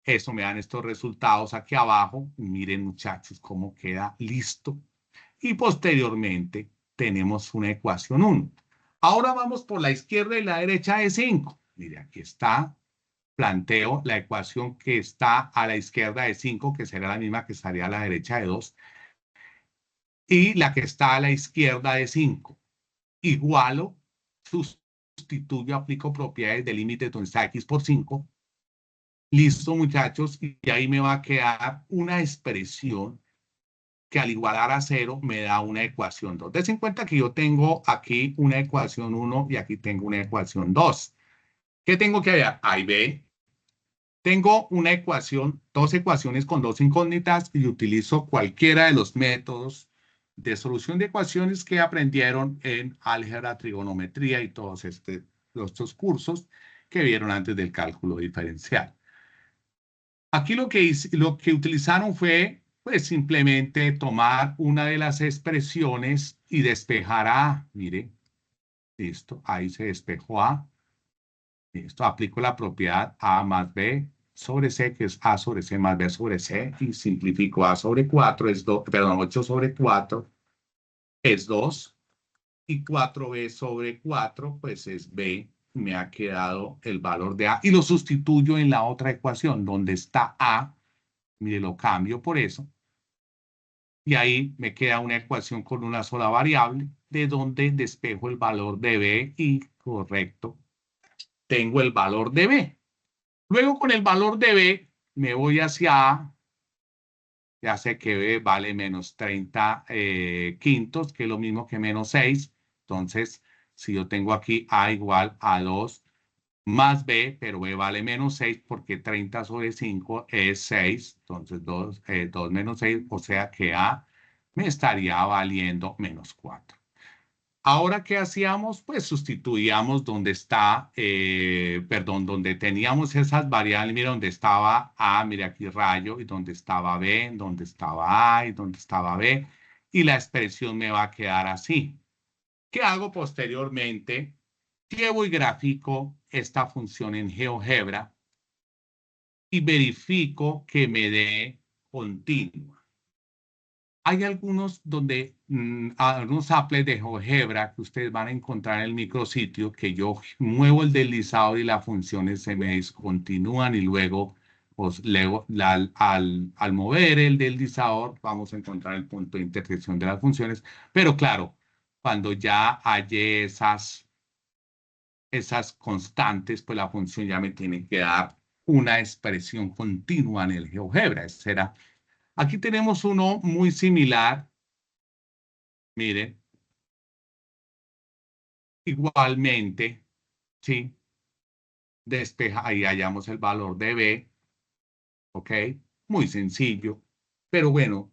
Eso me dan estos resultados aquí abajo. Miren, muchachos, cómo queda listo. Y posteriormente tenemos una ecuación 1. Ahora vamos por la izquierda y la derecha de 5. Mire, aquí está. Planteo la ecuación que está a la izquierda de 5, que será la misma que estaría a la derecha de 2, y la que está a la izquierda de 5. Igualo, sustituyo, aplico propiedades de límite donde está x por 5. Listo, muchachos, y ahí me va a quedar una expresión que al igualar a 0 me da una ecuación 2. Des en cuenta que yo tengo aquí una ecuación 1 y aquí tengo una ecuación 2. ¿Qué tengo que hallar? A y B. Tengo una ecuación, 2 ecuaciones con 2 incógnitas y utilizo cualquiera de los métodos de solución de ecuaciones que aprendieron en álgebra, trigonometría y todos estos cursos que vieron antes del cálculo diferencial. Aquí lo que utilizaron fue pues simplemente tomar una de las expresiones y despejar A. Mire, listo, ahí se despejó A. Listo, aplico la propiedad A más B sobre C, que es A sobre C más B sobre C, y simplifico A sobre 4, 8 sobre 4 es 2, y 4B sobre 4, pues es B, me ha quedado el valor de A, y lo sustituyo en la otra ecuación, donde está A, mire, lo cambio por eso, y ahí me queda una ecuación con una sola variable, de donde despejo el valor de B, y correcto, tengo el valor de B. Luego con el valor de B me voy hacia A, ya sé que B vale menos 30 quintos, que es lo mismo que menos 6. Entonces, si yo tengo aquí A igual a 2 más B, pero B vale menos 6 porque 30 sobre 5 es 6. Entonces, 2 menos 6, o sea que A me estaría valiendo menos 4. Ahora, ¿qué hacíamos? Pues sustituíamos donde está, donde teníamos esas variables, mira, donde estaba A, mira aquí rayo, y donde estaba B, donde estaba A, y donde estaba B, y la expresión me va a quedar así. ¿Qué hago posteriormente? Llevo y grafico esta función en GeoGebra y verifico que me dé continua. Hay algunos donde, algunos apples de GeoGebra que ustedes van a encontrar en el micrositio que yo muevo el deslizador y las funciones se me descontinúan y luego, pues, al mover el deslizador vamos a encontrar el punto de intersección de las funciones. Pero claro, cuando ya hay esas constantes, pues la función ya me tiene que dar una expresión continua en el GeoGebra. Aquí tenemos uno muy similar. Miren, igualmente, ¿sí? Despeja, ahí hallamos el valor de B, ¿ok? Muy sencillo, pero bueno,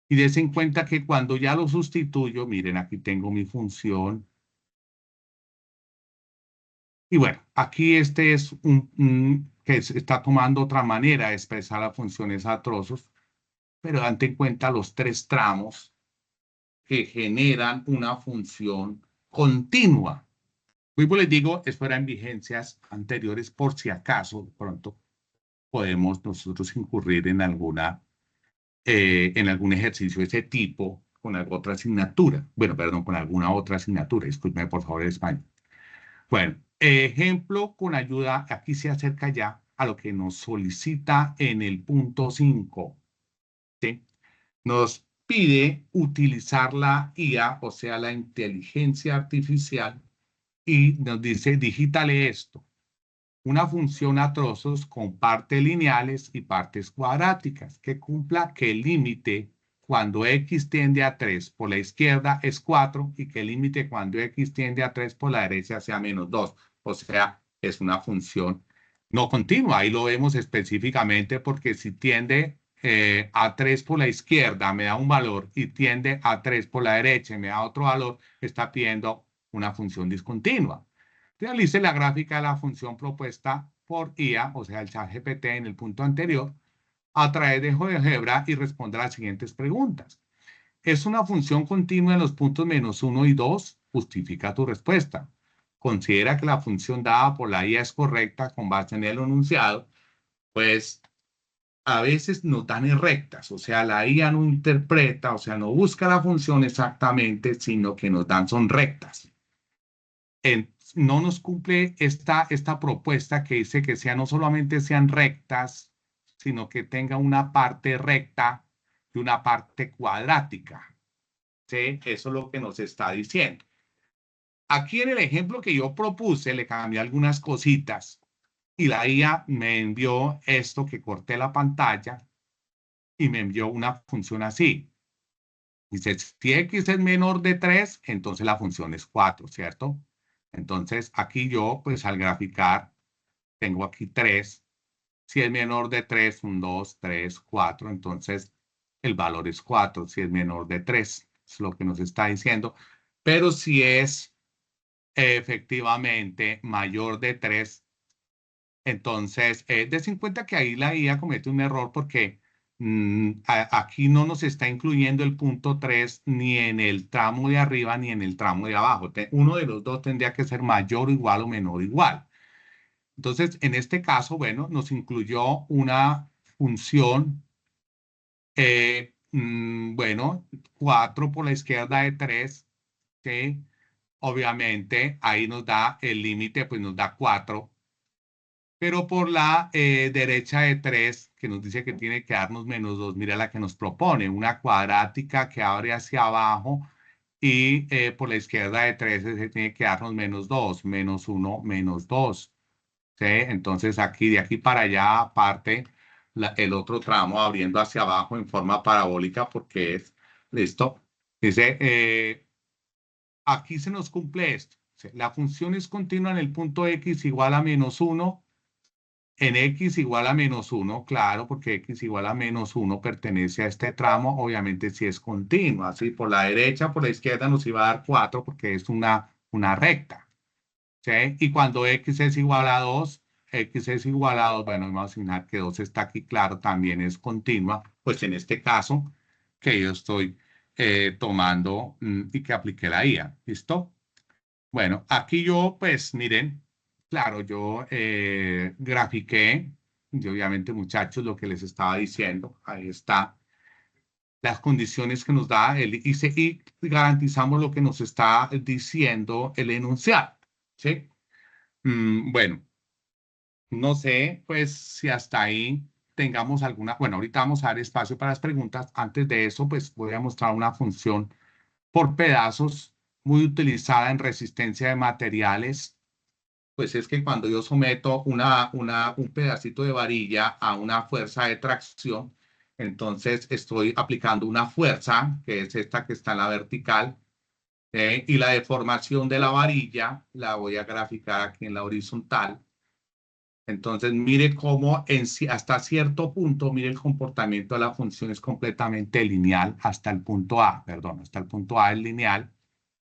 y des en cuenta que cuando ya lo sustituyo, miren, aquí tengo mi función. Y bueno, aquí este es que está tomando otra manera de expresar las funciones a trozos, pero date en cuenta los tres tramos que generan una función continua. Luego les digo, esto era en vigencias anteriores por si acaso de pronto podemos nosotros incurrir en algún ejercicio de ese tipo con alguna otra asignatura. Bueno, perdón, con alguna otra asignatura. Discúlpeme por favor el español. Bueno, ejemplo con ayuda, aquí se acerca ya a lo que nos solicita en el punto 5. ¿Sí? Nos pide utilizar la IA, o sea, la inteligencia artificial, y nos dice, digítale esto. Una función a trozos con partes lineales y partes cuadráticas que cumpla que el límite cuando x tiende a 3 por la izquierda es 4 y que el límite cuando x tiende a 3 por la derecha sea -2. O sea, es una función no continua. Ahí lo vemos específicamente porque si tiende a 3 por la izquierda me da un valor y tiende a 3 por la derecha y me da otro valor, está pidiendo una función discontinua. Realice la gráfica de la función propuesta por IA, o sea, el ChatGPT en el punto anterior, a través de GeoGebra y responda a las siguientes preguntas. ¿Es una función continua en los puntos -1 y 2? Justifica tu respuesta. Considera que la función dada por la IA es correcta con base en el enunciado. Pues a veces nos dan rectas, o sea, la IA no interpreta, o sea, no busca la función exactamente, sino que nos dan son rectas. No nos cumple esta propuesta que dice que no solamente sean rectas, sino que tenga una parte recta y una parte cuadrática. ¿Sí? Eso es lo que nos está diciendo. Aquí en el ejemplo que yo propuse, le cambié algunas cositas y la IA me envió esto que corté la pantalla y me envió una función así. Dice, si x es menor de 3, entonces la función es 4, ¿cierto? Entonces, aquí yo, pues al graficar, tengo aquí 3. Si es menor de 3, 1, 2, 3, 4. Entonces, el valor es 4. Si es menor de 3, es lo que nos está diciendo. Pero si es efectivamente mayor de 3, entonces, des en cuenta que ahí la IA comete un error porque aquí no nos está incluyendo el punto 3 ni en el tramo de arriba ni en el tramo de abajo. Uno de los dos tendría que ser mayor o igual o menor o igual. Entonces, en este caso, bueno, nos incluyó una función, bueno, 4 por la izquierda de 3, que obviamente ahí nos da el límite, pues nos da 4. Pero por la derecha de 3, que nos dice que tiene que darnos -2, mira la que nos propone, una cuadrática que abre hacia abajo y por la izquierda de 3 se tiene que darnos -2, -1, -2. ¿Sí? Entonces aquí, de aquí para allá, aparte, el otro tramo abriendo hacia abajo en forma parabólica porque es, listo, dice, aquí se nos cumple esto. La función es continua en el punto x igual a -1 en x igual a -1, claro, porque x igual a -1 pertenece a este tramo, obviamente si es continua, así por la derecha, por la izquierda nos iba a dar 4 porque es una recta, ¿sí? Y cuando x es igual a 2, x es igual a 2, bueno, vamos a asignar que 2 está aquí, claro, también es continua, pues en este caso que yo estoy tomando y que apliqué la IA, ¿listo? Bueno, aquí yo, pues miren, claro, yo grafiqué, y obviamente muchachos, lo que les estaba diciendo, ahí está las condiciones que nos da el ICE y garantizamos lo que nos está diciendo el enunciado, ¿sí? Bueno, no sé, pues si hasta ahí tengamos alguna, bueno, ahorita vamos a dar espacio para las preguntas. Antes de eso, pues voy a mostrar una función por pedazos muy utilizada en resistencia de materiales. Pues es que cuando yo someto un pedacito de varilla a una fuerza de tracción, entonces estoy aplicando una fuerza, que es esta que está en la vertical, y la deformación de la varilla la voy a graficar aquí en la horizontal. Entonces, mire cómo hasta cierto punto, mire el comportamiento de la función es completamente lineal hasta el punto A, perdón, hasta el punto A es lineal.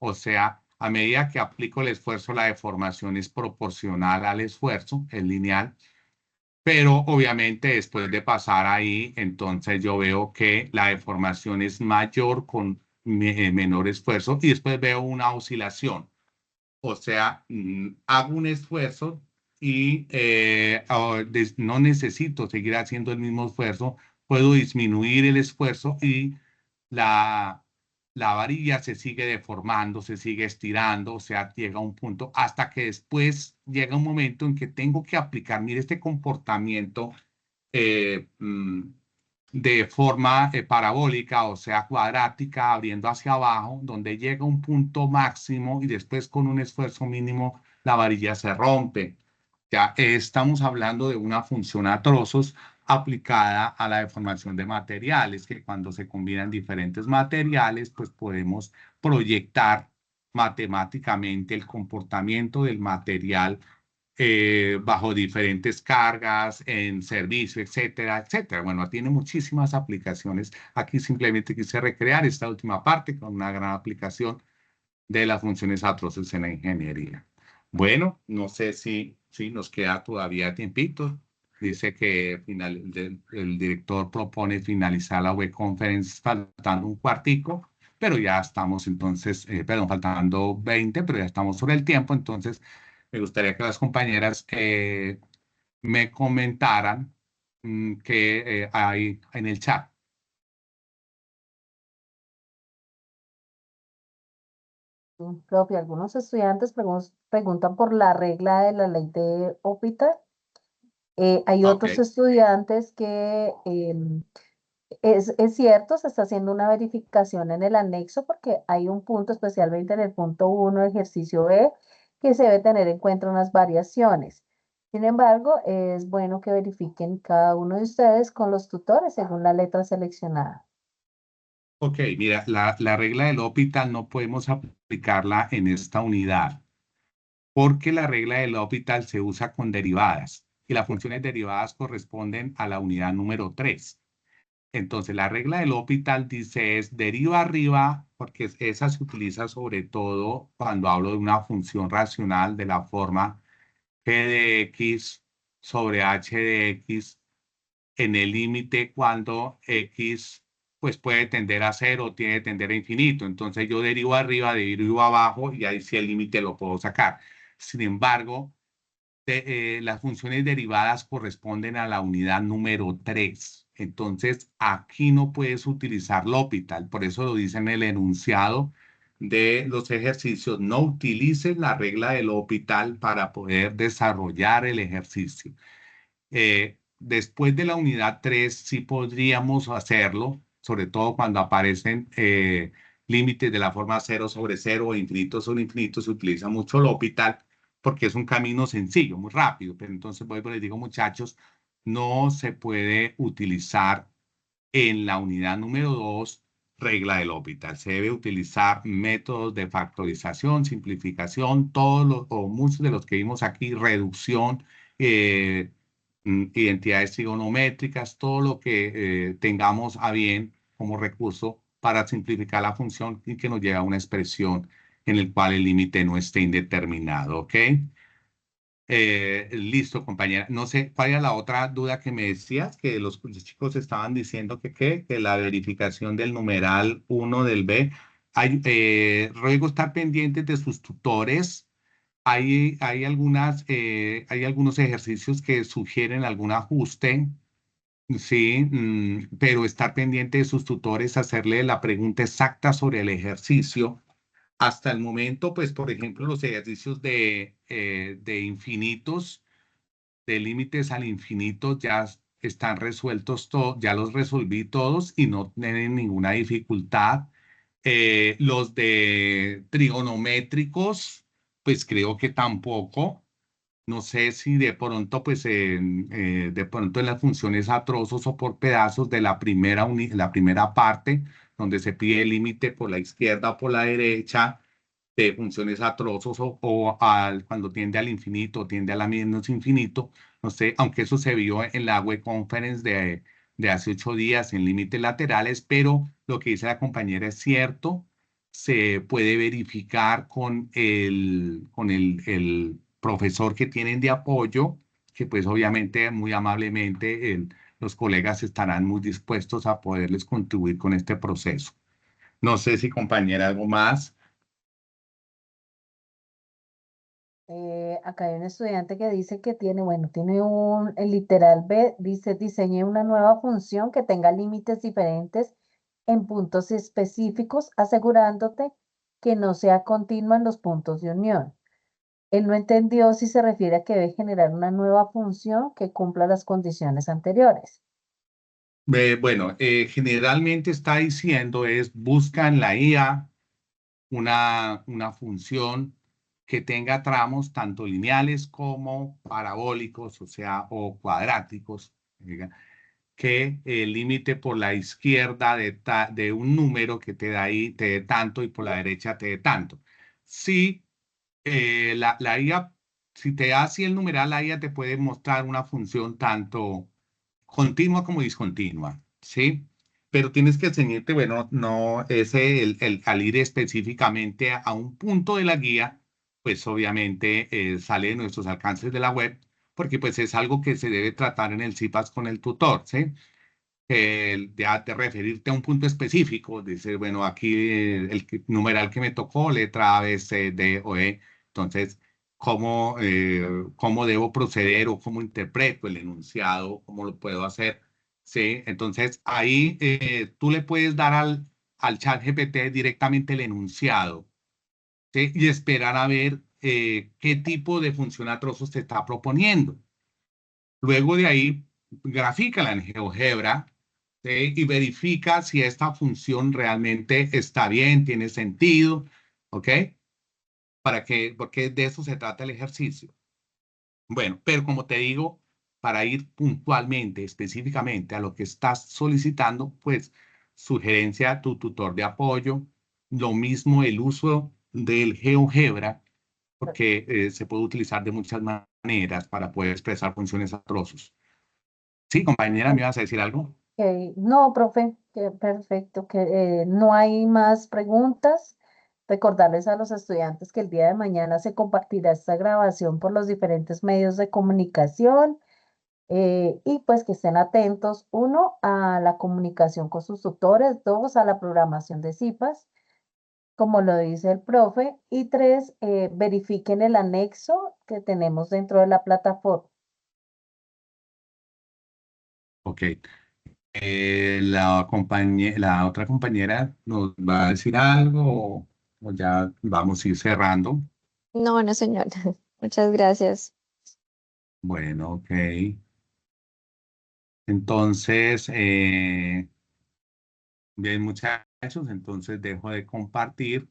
O sea, a medida que aplico el esfuerzo, la deformación es proporcional al esfuerzo, es lineal. Pero obviamente después de pasar ahí, entonces yo veo que la deformación es mayor con menor esfuerzo y después veo una oscilación. O sea, hago un esfuerzo y no necesito seguir haciendo el mismo esfuerzo, puedo disminuir el esfuerzo y la, la varilla se sigue deformando, se sigue estirando, o sea, llega a un punto hasta que después llega un momento en que tengo que aplicar, mire, este comportamiento eh, mm, de forma parabólica, o sea, cuadrática, abriendo hacia abajo, donde llega un punto máximo y después con un esfuerzo mínimo la varilla se rompe. Ya estamos hablando de una función a trozos aplicada a la deformación de materiales, que cuando se combinan diferentes materiales, pues podemos proyectar matemáticamente el comportamiento del material bajo diferentes cargas, en servicio, etcétera, etcétera. Bueno, tiene muchísimas aplicaciones. Aquí simplemente quise recrear esta última parte con una gran aplicación de las funciones atroces en la ingeniería. Bueno, no sé si nos queda todavía tiempito. Dice que el director propone finalizar la web conference faltando un cuartico, pero ya estamos entonces, perdón, faltando 20, pero ya estamos sobre el tiempo. Entonces, me gustaría que las compañeras me comentaran que hay en el chat. Profe, algunos estudiantes preguntan por la regla de la ley de Hopital. Hay Ok. otros estudiantes que es cierto, se está haciendo una verificación en el anexo porque hay un punto, especialmente en el punto 1, ejercicio B, que se debe tener en cuenta unas variaciones. Sin embargo, es bueno que verifiquen cada uno de ustedes con los tutores según la letra seleccionada. Ok, mira, la regla del hospital no podemos aplicarla en esta unidad porque la regla del hospital se usa con derivadas y las funciones derivadas corresponden a la unidad número 3. Entonces, la regla del hospital dice es deriva arriba, porque esa se utiliza sobre todo cuando hablo de una función racional de la forma g de x sobre h de x en el límite cuando x pues puede tender a cero, tiene que tender a infinito. Entonces yo derivo arriba, derivo abajo y ahí sí el límite lo puedo sacar. Sin embargo, las funciones derivadas corresponden a la unidad número 3. Entonces aquí no puedes utilizar L'Hopital. Por eso lo dice en el enunciado de los ejercicios. No utilices la regla del L'Hopital para poder desarrollar el ejercicio. Después de la unidad 3 sí podríamos hacerlo, sobre todo cuando aparecen límites de la forma cero sobre cero o infinito sobre infinito, se utiliza mucho el hospital porque es un camino sencillo, muy rápido, pero entonces vuelvo y les digo, muchachos, no se puede utilizar en la unidad número 2 regla del hospital. Se debe utilizar métodos de factorización, simplificación, todos los, o muchos de los que vimos aquí, reducción, eh, identidades trigonométricas, todo lo que tengamos a bien como recurso para simplificar la función y que nos lleve a una expresión en el cual el límite no esté indeterminado, ¿ok? Listo, compañera. No sé, ¿cuál era la otra duda que me decías? Que los chicos estaban diciendo que la verificación del numeral 1 del B. Ruego estar pendientes de sus tutores. Hay algunos ejercicios que sugieren algún ajuste Sí, pero estar pendiente de sus tutores, hacerle la pregunta exacta sobre el ejercicio. Hasta el momento, pues, por ejemplo, los ejercicios de infinitos, de límites al infinito, ya están resueltos todos, ya los resolví todos y no tienen ninguna dificultad. Los de trigonométricos, pues creo que tampoco. No sé si de pronto, pues, de pronto en las funciones a trozos o por pedazos de la primera parte, donde se pide el límite por la izquierda o por la derecha, de funciones a trozos cuando tiende al infinito, tiende a la menos infinito, no sé, aunque eso se vio en la web conference de hace 8 días en límites laterales, pero lo que dice la compañera es cierto, se puede verificar con el profesor que tienen de apoyo, que pues obviamente muy amablemente los colegas estarán muy dispuestos a poderles contribuir con este proceso. No sé si compañera algo más. Acá hay un estudiante que dice que tiene, bueno, tiene el literal B, dice, diseñe una nueva función que tenga límites diferentes en puntos específicos, asegurándote que no sea continua en los puntos de unión. Él no entendió si se refiere a que debe generar una nueva función que cumpla las condiciones anteriores. Bueno, generalmente está diciendo busca en la IA una función que tenga tramos tanto lineales como parabólicos, o sea, o cuadráticos, diga, que el límite por la izquierda de un número que te da ahí te dé tanto y por la derecha te dé tanto. Si la IA, si te da así el numeral, la IA te puede mostrar una función tanto continua como discontinua, ¿sí? Pero tienes que ceñirte, bueno, no, al ir específicamente a un punto de la guía, pues obviamente sale de nuestros alcances de la web, porque pues es algo que se debe tratar en el CIPAS con el tutor, ¿sí? De referirte a un punto específico, dice, bueno, aquí numeral que me tocó, letra A, B, C, D o E, entonces, ¿cómo debo proceder o cómo interpreto el enunciado? ¿Cómo lo puedo hacer? Sí, entonces ahí tú le puedes dar al chat GPT directamente el enunciado, ¿sí? Y esperar a ver qué tipo de función a trozos te está proponiendo. Luego de ahí, grafícala en GeoGebra, ¿sí? Y verifica si esta función realmente está bien, tiene sentido, ¿ok? Porque de eso se trata el ejercicio. Bueno, pero como te digo, para ir puntualmente, específicamente a lo que estás solicitando, pues sugerencia a tu tutor de apoyo, lo mismo el uso del GeoGebra, porque se puede utilizar de muchas maneras para poder expresar funciones a trozos. Sí, compañera, ¿me ibas a decir algo? No, profe, que perfecto, que no hay más preguntas. Recordarles a los estudiantes que el día de mañana se compartirá esta grabación por los diferentes medios de comunicación y pues que estén atentos, uno, a la comunicación con sus tutores, dos, a la programación de CIPAS, como lo dice el profe, y tres, verifiquen el anexo que tenemos dentro de la plataforma. Ok. La otra compañera nos va a decir algo o ya vamos a ir cerrando. No, no, señor. Muchas gracias. Bueno, ok. Entonces, bien, muchachos, entonces dejo de compartir.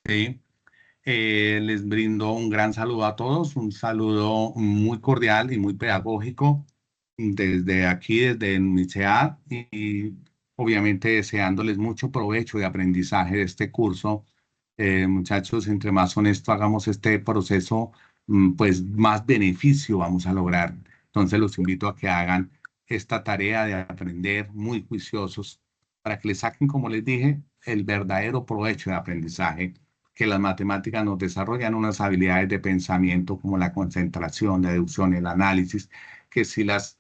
¿Sí? Les brindo un gran saludo a todos, un saludo muy cordial y muy pedagógico desde aquí, desde mi CEA, y obviamente deseándoles mucho provecho y aprendizaje de este curso. Muchachos, entre más honesto hagamos este proceso, pues más beneficio vamos a lograr. Entonces los invito a que hagan esta tarea de aprender muy juiciosos para que le saquen, como les dije, el verdadero provecho de aprendizaje, que las matemáticas nos desarrollan unas habilidades de pensamiento como la concentración, la deducción, el análisis, que si las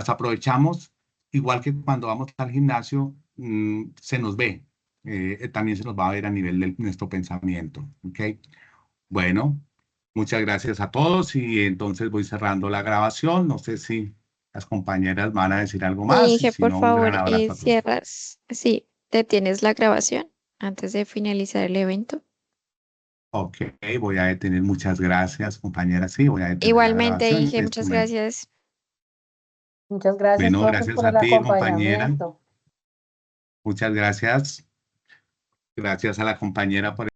aprovechamos, igual que cuando vamos al gimnasio, se nos ve, también se nos va a ver a nivel de nuestro pensamiento. ¿Ok? Bueno, muchas gracias a todos y entonces voy cerrando la grabación. No sé si Las compañeras van a decir algo más y Inge, si por no, un gran favor, abrazo a todos. cierras, sí, detienes la grabación antes de finalizar el evento. Ok, voy a detener. Muchas gracias, compañeras. Sí, voy a detener la Igualmente, grabación Inge, en este muchas momento. gracias. Muchas gracias, Bueno, profes, gracias por a el ti, compañera. acompañamiento. Muchas gracias. Gracias a la compañera por